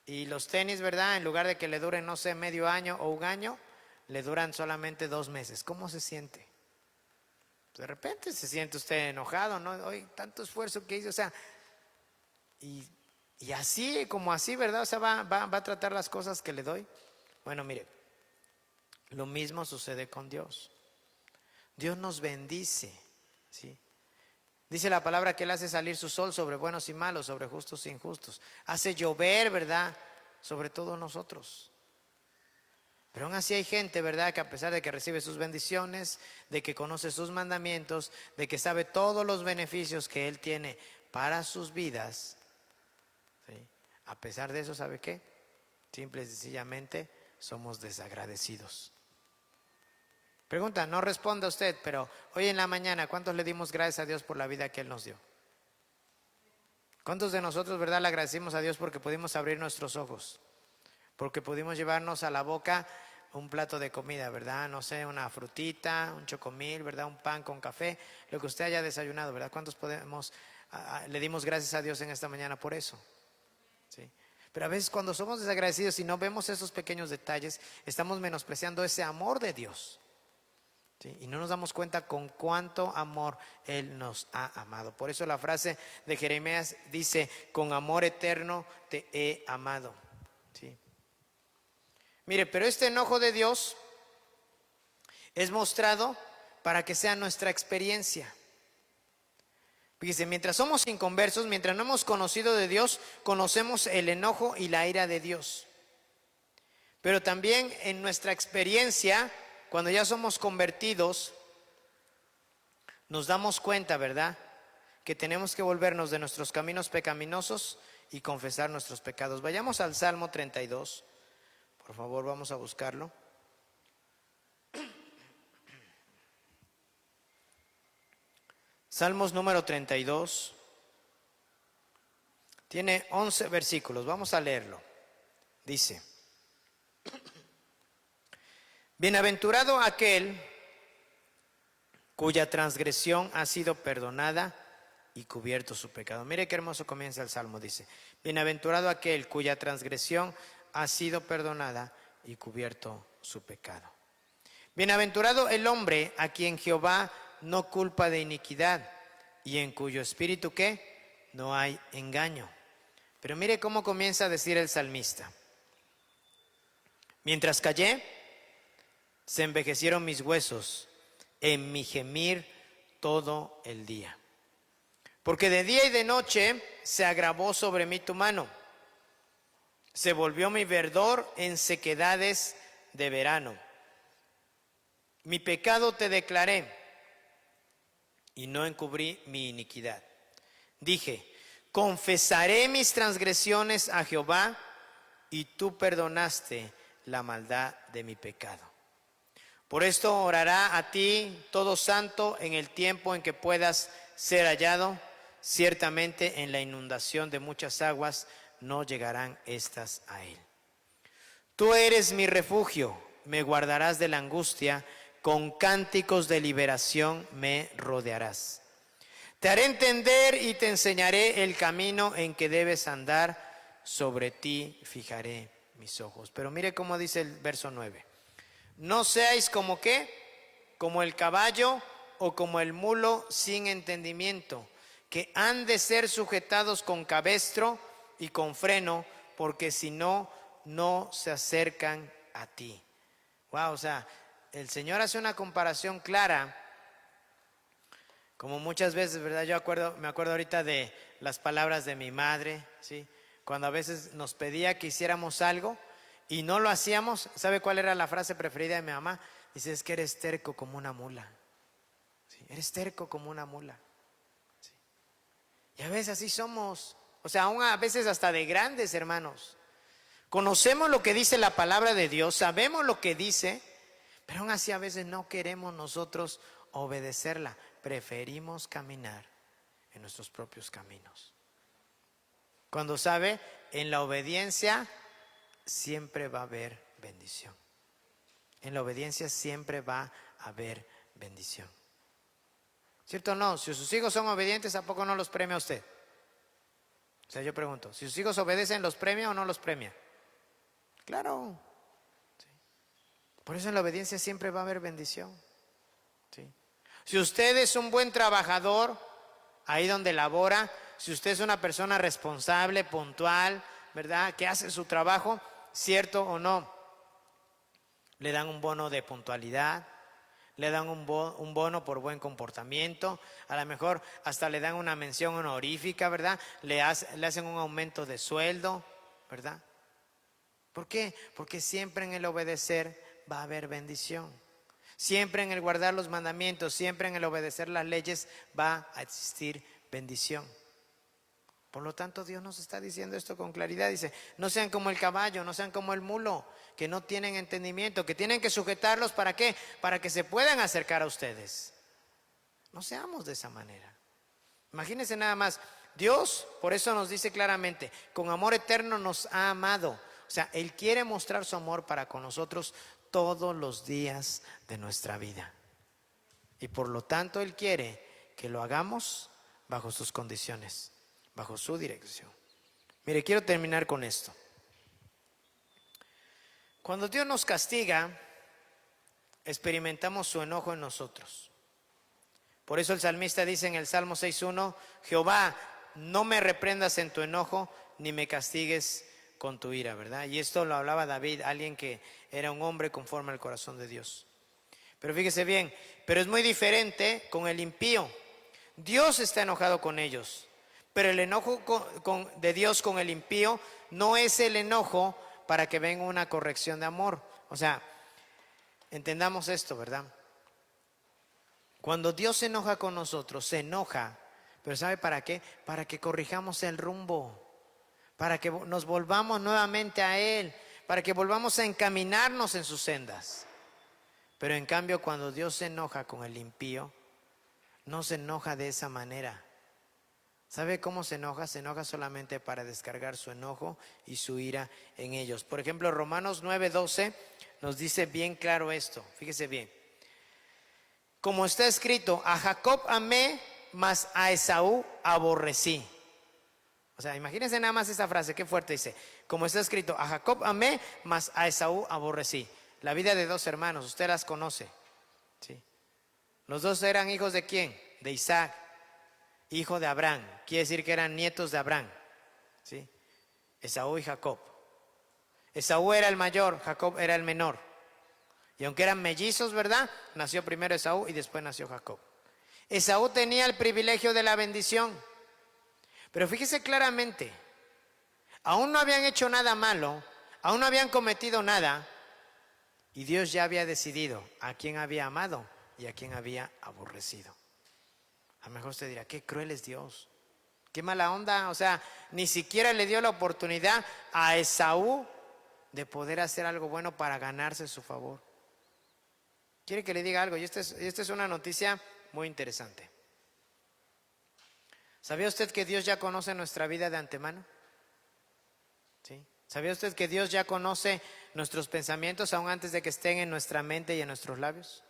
y los tenis, ¿verdad? En lugar de que le duren, no sé, medio año o un año, le duran solamente 2 meses. ¿Cómo se siente? De repente se siente usted enojado, ¿no? Hoy tanto esfuerzo que hizo, o sea, y así, como así, ¿verdad? O sea, va a tratar las cosas que le doy. Bueno, mire, lo mismo sucede con Dios. Dios nos bendice, ¿sí? Dice la palabra que Él hace salir su sol sobre buenos y malos, sobre justos e injustos. Hace llover, ¿verdad? Sobre todos nosotros. Pero aún así hay gente, ¿verdad? Que a pesar de que recibe sus bendiciones, de que conoce sus mandamientos, de que sabe todos los beneficios que Él tiene para sus vidas, ¿sí? A pesar de eso, ¿sabe qué? Simple y sencillamente somos desagradecidos. Pregunta, no responda usted, pero hoy en la mañana, ¿cuántos le dimos gracias a Dios por la vida que Él nos dio? ¿Cuántos de nosotros, verdad, le agradecimos a Dios porque pudimos abrir nuestros ojos? Porque pudimos llevarnos a la boca un plato de comida, ¿verdad? No sé, una frutita, un chocomil, ¿verdad? Un pan con café, lo que usted haya desayunado, ¿verdad? ¿Cuántos le dimos gracias a Dios en esta mañana por eso? ¿Sí? Pero a veces cuando somos desagradecidos y no vemos esos pequeños detalles, estamos menospreciando ese amor de Dios. ¿Sí? Y no nos damos cuenta con cuánto amor Él nos ha amado. Por eso la frase de Jeremías dice, con amor eterno te he amado. ¿Sí? Mire, pero este enojo de Dios es mostrado para que sea nuestra experiencia. Fíjese, mientras somos inconversos, mientras no hemos conocido de Dios, conocemos el enojo y la ira de Dios. Pero también en nuestra experiencia, cuando ya somos convertidos, nos damos cuenta, ¿verdad?, que tenemos que volvernos de nuestros caminos pecaminosos y confesar nuestros pecados. Vayamos al Salmo 32. Por favor, vamos a buscarlo. Salmos número 32. Tiene 11 versículos. Vamos a leerlo. Dice: Bienaventurado aquel cuya transgresión ha sido perdonada y cubierto su pecado. Mire qué hermoso comienza el Salmo. Dice: Bienaventurado aquel cuya transgresión ha sido perdonada y cubierto su pecado. Bienaventurado el hombre a quien Jehová no culpa de iniquidad y en cuyo espíritu, ¿qué?, no hay engaño. Pero mire cómo comienza a decir el salmista: Mientras callé, se envejecieron mis huesos en mi gemir todo el día. Porque de día y de noche se agravó sobre mí tu mano. Se volvió mi verdor en sequedades de verano. Mi pecado te declaré y no encubrí mi iniquidad. Dije: confesaré mis transgresiones a Jehová, y tú perdonaste la maldad de mi pecado. Por esto orará a ti todo santo en el tiempo en que puedas ser hallado. Ciertamente en la inundación de muchas aguas no llegarán estas a él. Tú eres mi refugio, me guardarás de la angustia, con cánticos de liberación me rodearás. Te haré entender y te enseñaré el camino en que debes andar, sobre ti fijaré mis ojos. Pero mire cómo dice el verso 9. No seáis como qué, como el caballo o como el mulo sin entendimiento, que han de ser sujetados con cabestro y con freno, porque si no, no se acercan a ti. Wow, o sea, el Señor hace una comparación clara, como muchas veces, ¿verdad? Me acuerdo ahorita de las palabras de mi madre, ¿sí? Cuando a veces nos pedía que hiciéramos algo y no lo hacíamos. ¿Sabe cuál era la frase preferida de mi mamá? Dice: es que eres terco como una mula. ¿Sí? Eres terco como una mula. ¿Sí? Y a veces así somos. O sea, aún a veces hasta de grandes, hermanos. Conocemos lo que dice la palabra de Dios, sabemos lo que dice, pero aún así a veces no queremos nosotros obedecerla. Preferimos caminar en nuestros propios caminos. Cuando sabe, en la obediencia siempre va a haber bendición. En la obediencia siempre va a haber bendición. ¿Cierto o no? Si sus hijos son obedientes, ¿a poco no los premia usted? O sea, yo pregunto, si sus hijos obedecen, ¿los premia o no los premia? Claro. ¿Sí? Por eso en la obediencia siempre va a haber bendición. ¿Sí? Si usted es un buen trabajador, ahí donde labora, si usted es una persona responsable, puntual, ¿verdad?, que hace su trabajo, ¿cierto o no?, le dan un bono de puntualidad, le dan un bono por buen comportamiento, a lo mejor hasta le dan una mención honorífica, ¿verdad? Le hacen un aumento de sueldo, ¿verdad? ¿Por qué? Porque siempre en el obedecer va a haber bendición. Siempre en el guardar los mandamientos, siempre en el obedecer las leyes va a existir bendición. Por lo tanto, Dios nos está diciendo esto con claridad. Dice: no sean como el caballo, no sean como el mulo, que no tienen entendimiento, que tienen que sujetarlos. ¿Para qué? Para que se puedan acercar a ustedes. No seamos de esa manera. Imagínense nada más. Dios, por eso nos dice claramente: con amor eterno nos ha amado. O sea, Él quiere mostrar su amor para con nosotros todos los días de nuestra vida. Y por lo tanto Él quiere que lo hagamos bajo sus condiciones, bajo su dirección. Mire, quiero terminar con esto. Cuando Dios nos castiga, experimentamos su enojo en nosotros. Por eso el salmista dice en el Salmo 6:1: Jehová, no me reprendas en tu enojo, ni me castigues con tu ira, ¿verdad? Y esto lo hablaba David, alguien que era un hombre conforme al corazón de Dios. Pero fíjese bien, pero es muy diferente con el impío. Dios está enojado con ellos, pero el enojo de Dios con el impío no es el enojo para que venga una corrección de amor. O sea, entendamos esto, ¿verdad? Cuando Dios se enoja con nosotros, se enoja, pero ¿sabe para qué? Para que corrijamos el rumbo, para que nos volvamos nuevamente a Él, para que volvamos a encaminarnos en sus sendas. Pero en cambio, cuando Dios se enoja con el impío, no se enoja de esa manera. ¿Sabe cómo se enoja? Se enoja solamente para descargar su enojo y su ira en ellos. Por ejemplo, Romanos 9:12 nos dice bien claro esto. Fíjese bien. Como está escrito, a Jacob amé, mas a Esaú aborrecí. O sea, imagínense nada más esta frase, qué fuerte dice. Como está escrito, a Jacob amé, mas a Esaú aborrecí. La vida de dos hermanos, usted las conoce. ¿Sí? Los dos eran hijos de ¿quién? De Isaac, hijo de Abraham. Quiere decir que eran nietos de Abraham. ¿Sí? Esaú y Jacob. Esaú era el mayor, Jacob era el menor. Y aunque eran mellizos, ¿verdad? Nació primero Esaú y después nació Jacob. Esaú tenía el privilegio de la bendición. Pero fíjese claramente, aún no habían hecho nada malo, aún no habían cometido nada, y Dios ya había decidido a quién había amado y a quién había aborrecido. A lo mejor usted dirá, qué cruel es Dios, qué mala onda. O sea, ni siquiera le dio la oportunidad a Esaú de poder hacer algo bueno para ganarse su favor. Quiere que le diga algo, y esta es una noticia muy interesante. ¿Sabía usted que Dios ya conoce nuestra vida de antemano? ¿Sí? ¿Sabía usted que Dios ya conoce nuestros pensamientos aún antes de que estén en nuestra mente y en nuestros labios?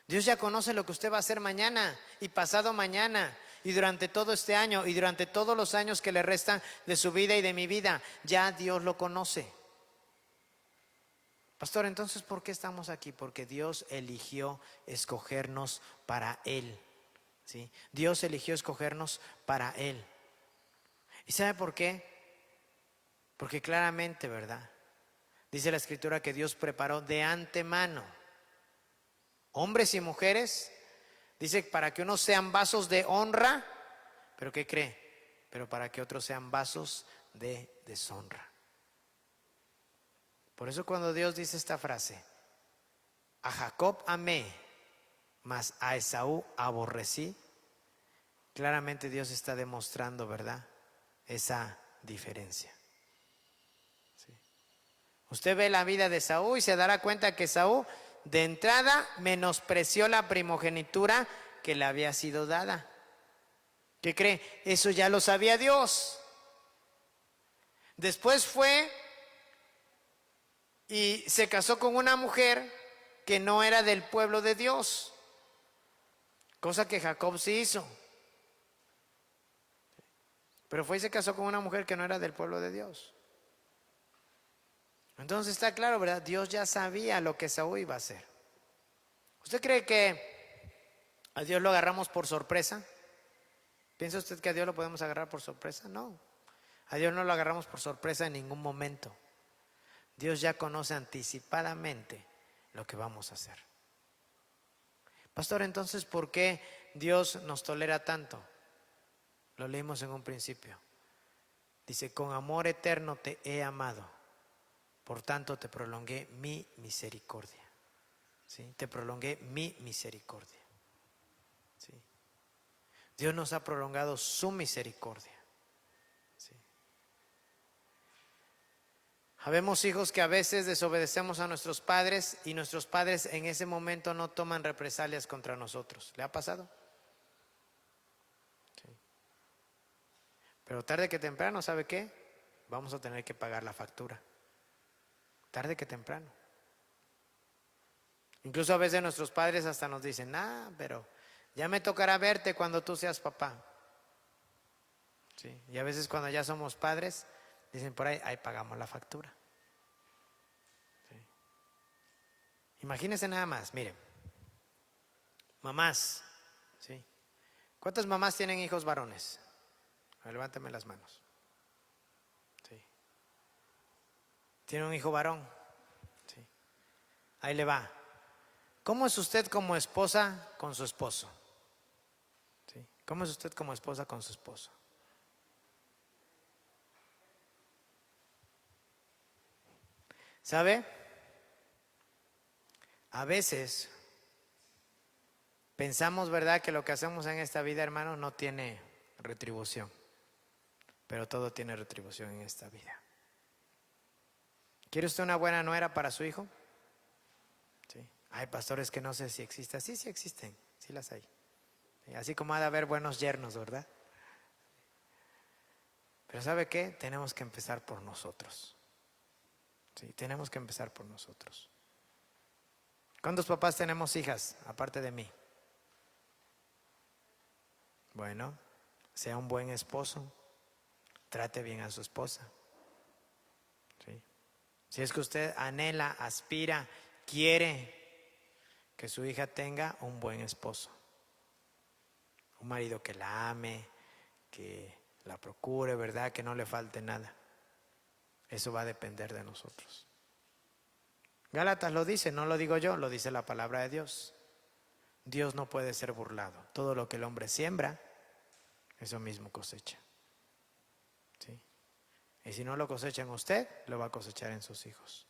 Dios ya conoce lo que usted va a hacer mañana y pasado mañana y durante todo este año y durante todos los años que le restan de su vida y de mi vida. Ya Dios lo conoce. Pastor, entonces, ¿por qué estamos aquí? Porque Dios eligió escogernos para Él. ¿Sí? Dios eligió escogernos para Él. ¿Y sabe por qué? Porque claramente, ¿verdad? Dice la Escritura que Dios preparó de antemano hombres y mujeres. Dice para que unos sean vasos de honra, pero ¿qué cree? Pero para que otros sean vasos de deshonra. Por eso cuando Dios dice esta frase, a Jacob amé, mas a Esaú aborrecí, claramente Dios está demostrando, ¿verdad?, esa diferencia. ¿Sí? Usted ve la vida de Esaú y se dará cuenta que Esaú de entrada menospreció la primogenitura que le había sido dada. ¿Qué cree? Eso ya lo sabía Dios. Después fue y se casó con una mujer que no era del pueblo de Dios, cosa que Jacob sí hizo. Pero fue y se casó con una mujer que no era del pueblo de Dios. Entonces está claro, ¿verdad? Dios ya sabía lo que Esaú iba a hacer. ¿Usted cree que a Dios lo agarramos por sorpresa? ¿Piensa usted que a Dios lo podemos agarrar por sorpresa? No, a Dios no lo agarramos por sorpresa en ningún momento. Dios ya conoce anticipadamente lo que vamos a hacer. Pastor, entonces, ¿por qué Dios nos tolera tanto? Lo leímos en un principio. Dice, con amor eterno te he amado, por tanto te prolongué mi misericordia. ¿Sí? Te prolongué mi misericordia. ¿Sí? Dios nos ha prolongado su misericordia. ¿Sí? Habemos hijos que a veces desobedecemos a nuestros padres y nuestros padres en ese momento no toman represalias contra nosotros. ¿Le ha pasado? Sí. Pero tarde que temprano, ¿sabe qué? Vamos a tener que pagar la factura. Tarde que temprano. Incluso a veces nuestros padres hasta nos dicen, pero ya me tocará verte cuando tú seas papá. ¿Sí? Y a veces cuando ya somos padres, dicen por ahí pagamos la factura. ¿Sí? Imagínense nada más, miren, mamás, ¿sí? ¿Cuántas mamás tienen hijos varones? Levántame las manos. ¿Sí? ¿Tiene un hijo varón? ¿Sí? Ahí le va. ¿Cómo es usted como esposa con su esposo? ¿Sí? ¿Cómo es usted como esposa con su esposo? ¿Sabe? A veces pensamos, ¿verdad?, que lo que hacemos en esta vida, hermano, no tiene retribución. Pero todo tiene retribución en esta vida. ¿Quiere usted una buena nuera para su hijo? Sí. Hay pastores que no sé si existen. Sí, sí existen. Sí las hay. Así como ha de haber buenos yernos, ¿verdad? Pero ¿sabe qué? Tenemos que empezar por nosotros. Sí, tenemos que empezar por nosotros. ¿Cuántos papás tenemos hijas, aparte de mí? Bueno, sea un buen esposo. Trate bien a su esposa. ¿Sí? Si es que usted anhela, aspira, quiere que su hija tenga un buen esposo. Un marido que la ame, que la procure, ¿verdad? Que no le falte nada. Eso va a depender de nosotros. Gálatas lo dice, no lo digo yo, lo dice la palabra de Dios. Dios no puede ser burlado. Todo lo que el hombre siembra, eso mismo cosecha. ¿Sí? Y si no lo cosecha en usted, lo va a cosechar en sus hijos.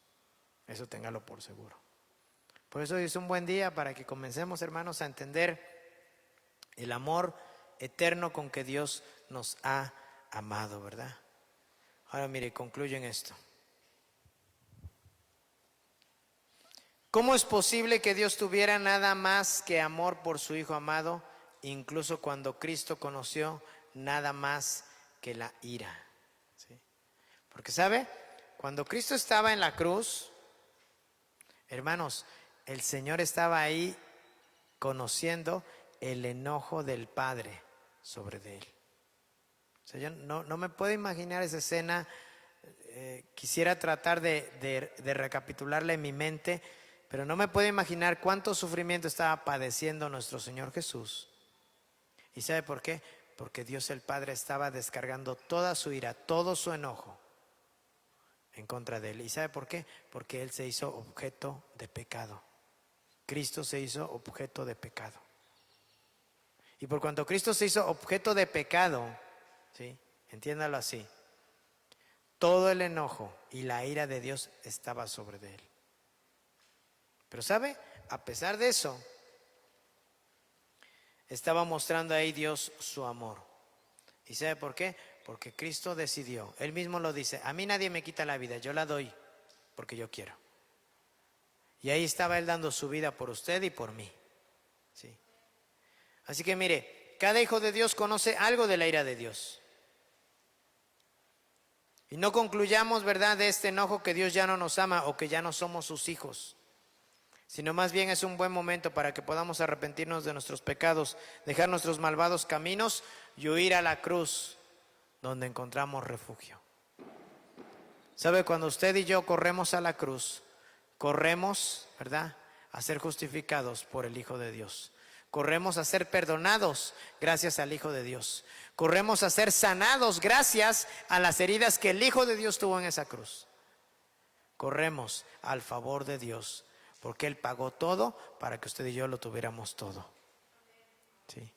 Eso téngalo por seguro. Por eso hoy es un buen día para que comencemos, hermanos, a entender el amor eterno con que Dios nos ha amado, ¿verdad? Ahora mire, concluyo en esto. ¿Cómo es posible que Dios tuviera nada más que amor por su Hijo amado, incluso cuando Cristo conoció nada más que la ira? ¿Sí? Porque, ¿sabe? Cuando Cristo estaba en la cruz, hermanos, el Señor estaba ahí conociendo el enojo del Padre sobre de él. O sea, yo no me puedo imaginar esa escena. Quisiera tratar de recapitularla en mi mente, pero no me puedo imaginar cuánto sufrimiento estaba padeciendo nuestro Señor Jesús. ¿Y sabe por qué? Porque Dios el Padre estaba descargando toda su ira, todo su enojo en contra de él. ¿Y sabe por qué? Porque él se hizo objeto de pecado. Cristo se hizo objeto de pecado. Y por cuanto Cristo se hizo objeto de pecado, ¿sí? Entiéndalo así, todo el enojo y la ira de Dios estaba sobre de él. Pero ¿sabe? A pesar de eso, estaba mostrando ahí Dios su amor. ¿Y sabe por qué? Porque Cristo decidió. Él mismo lo dice, a mí nadie me quita la vida, yo la doy porque yo quiero. Y ahí estaba Él dando su vida por usted y por mí. ¿Sí? Así que mire, cada hijo de Dios conoce algo de la ira de Dios. Y no concluyamos, ¿verdad?, de este enojo que Dios ya no nos ama o que ya no somos sus hijos, sino más bien es un buen momento para que podamos arrepentirnos de nuestros pecados, dejar nuestros malvados caminos y huir a la cruz donde encontramos refugio. ¿Sabe? Cuando usted y yo corremos a la cruz, corremos, ¿verdad?, a ser justificados por el Hijo de Dios. Corremos a ser perdonados gracias al Hijo de Dios. Corremos a ser sanados gracias a las heridas que el Hijo de Dios tuvo en esa cruz. Corremos al favor de Dios porque Él pagó todo para que usted y yo lo tuviéramos todo. ¿Sí?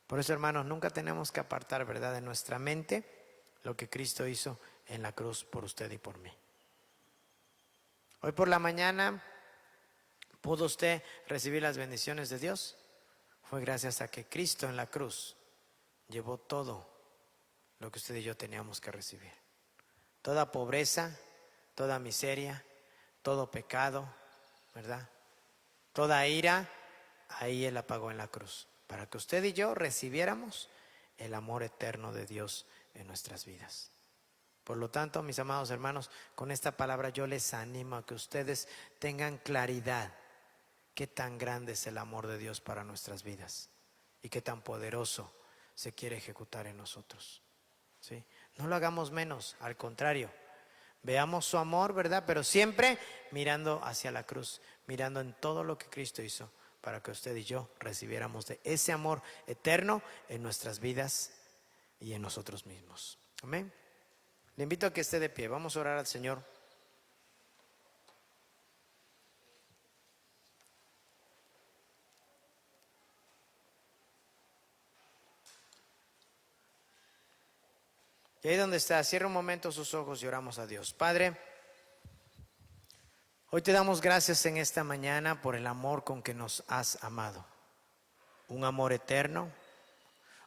Por eso, hermanos, nunca tenemos que apartar, ¿verdad?, de nuestra mente lo que Cristo hizo en la cruz por usted y por mí. Hoy por la mañana, ¿pudo usted recibir las bendiciones de Dios? Fue gracias a que Cristo en la cruz llevó todo lo que usted y yo teníamos que recibir. Toda pobreza, toda miseria, todo pecado, ¿verdad? Toda ira, ahí Él la pagó en la cruz, para que usted y yo recibiéramos el amor eterno de Dios en nuestras vidas. Por lo tanto, mis amados hermanos, con esta palabra yo les animo a que ustedes tengan claridad qué tan grande es el amor de Dios para nuestras vidas y qué tan poderoso se quiere ejecutar en nosotros. ¿Sí? No lo hagamos menos, al contrario, veamos su amor, ¿verdad? Pero siempre mirando hacia la cruz, mirando en todo lo que Cristo hizo para que usted y yo recibiéramos de ese amor eterno en nuestras vidas y en nosotros mismos. Amén. Le invito a que esté de pie. Vamos a orar al Señor. Y ahí donde está, cierra un momento sus ojos y oramos a Dios. Padre, hoy te damos gracias en esta mañana por el amor con que nos has amado. Un amor eterno,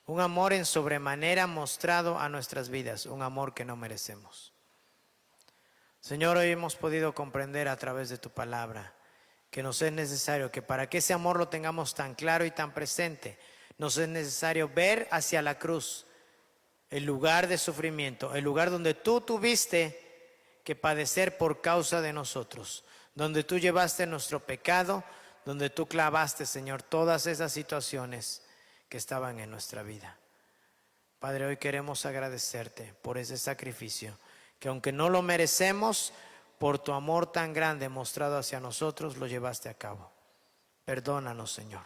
un amor en sobremanera mostrado a nuestras vidas, un amor que no merecemos. Señor, hoy hemos podido comprender a través de tu palabra que nos es necesario, que para que ese amor lo tengamos tan claro y tan presente, nos es necesario ver hacia la cruz, el lugar de sufrimiento, el lugar donde tú tuviste que padecer por causa de nosotros, donde tú llevaste nuestro pecado, donde tú clavaste, Señor, todas esas situaciones que estaban en nuestra vida. Padre, hoy queremos agradecerte por ese sacrificio, que aunque no lo merecemos, por tu amor tan grande mostrado hacia nosotros, lo llevaste a cabo. Perdónanos, Señor.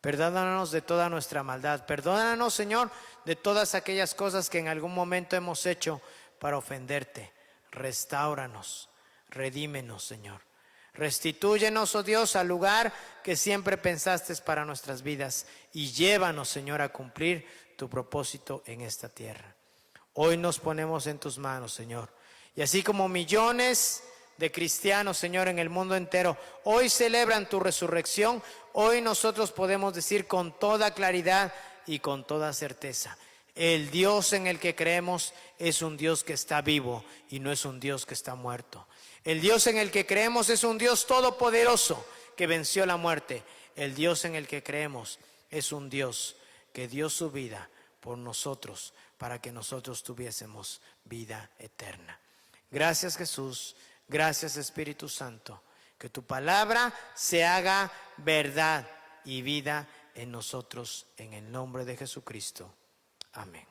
Perdónanos de toda nuestra maldad. Perdónanos, Señor, de todas aquellas cosas que en algún momento hemos hecho para ofenderte. Restáuranos, redímenos, Señor. Restitúyenos, oh Dios, al lugar que siempre pensaste para nuestras vidas y llévanos, Señor, a cumplir tu propósito en esta tierra. Hoy nos ponemos en tus manos, Señor. Y así como millones de cristianos, Señor, en el mundo entero, hoy celebran tu resurrección, hoy nosotros podemos decir con toda claridad y con toda certeza: el Dios en el que creemos es un Dios que está vivo y no es un Dios que está muerto. El Dios en el que creemos es un Dios todopoderoso que venció la muerte. El Dios en el que creemos es un Dios que dio su vida por nosotros para que nosotros tuviésemos vida eterna. Gracias, Jesús. Gracias, Espíritu Santo. Que tu palabra se haga verdad y vida en nosotros, en el nombre de Jesucristo. Amén.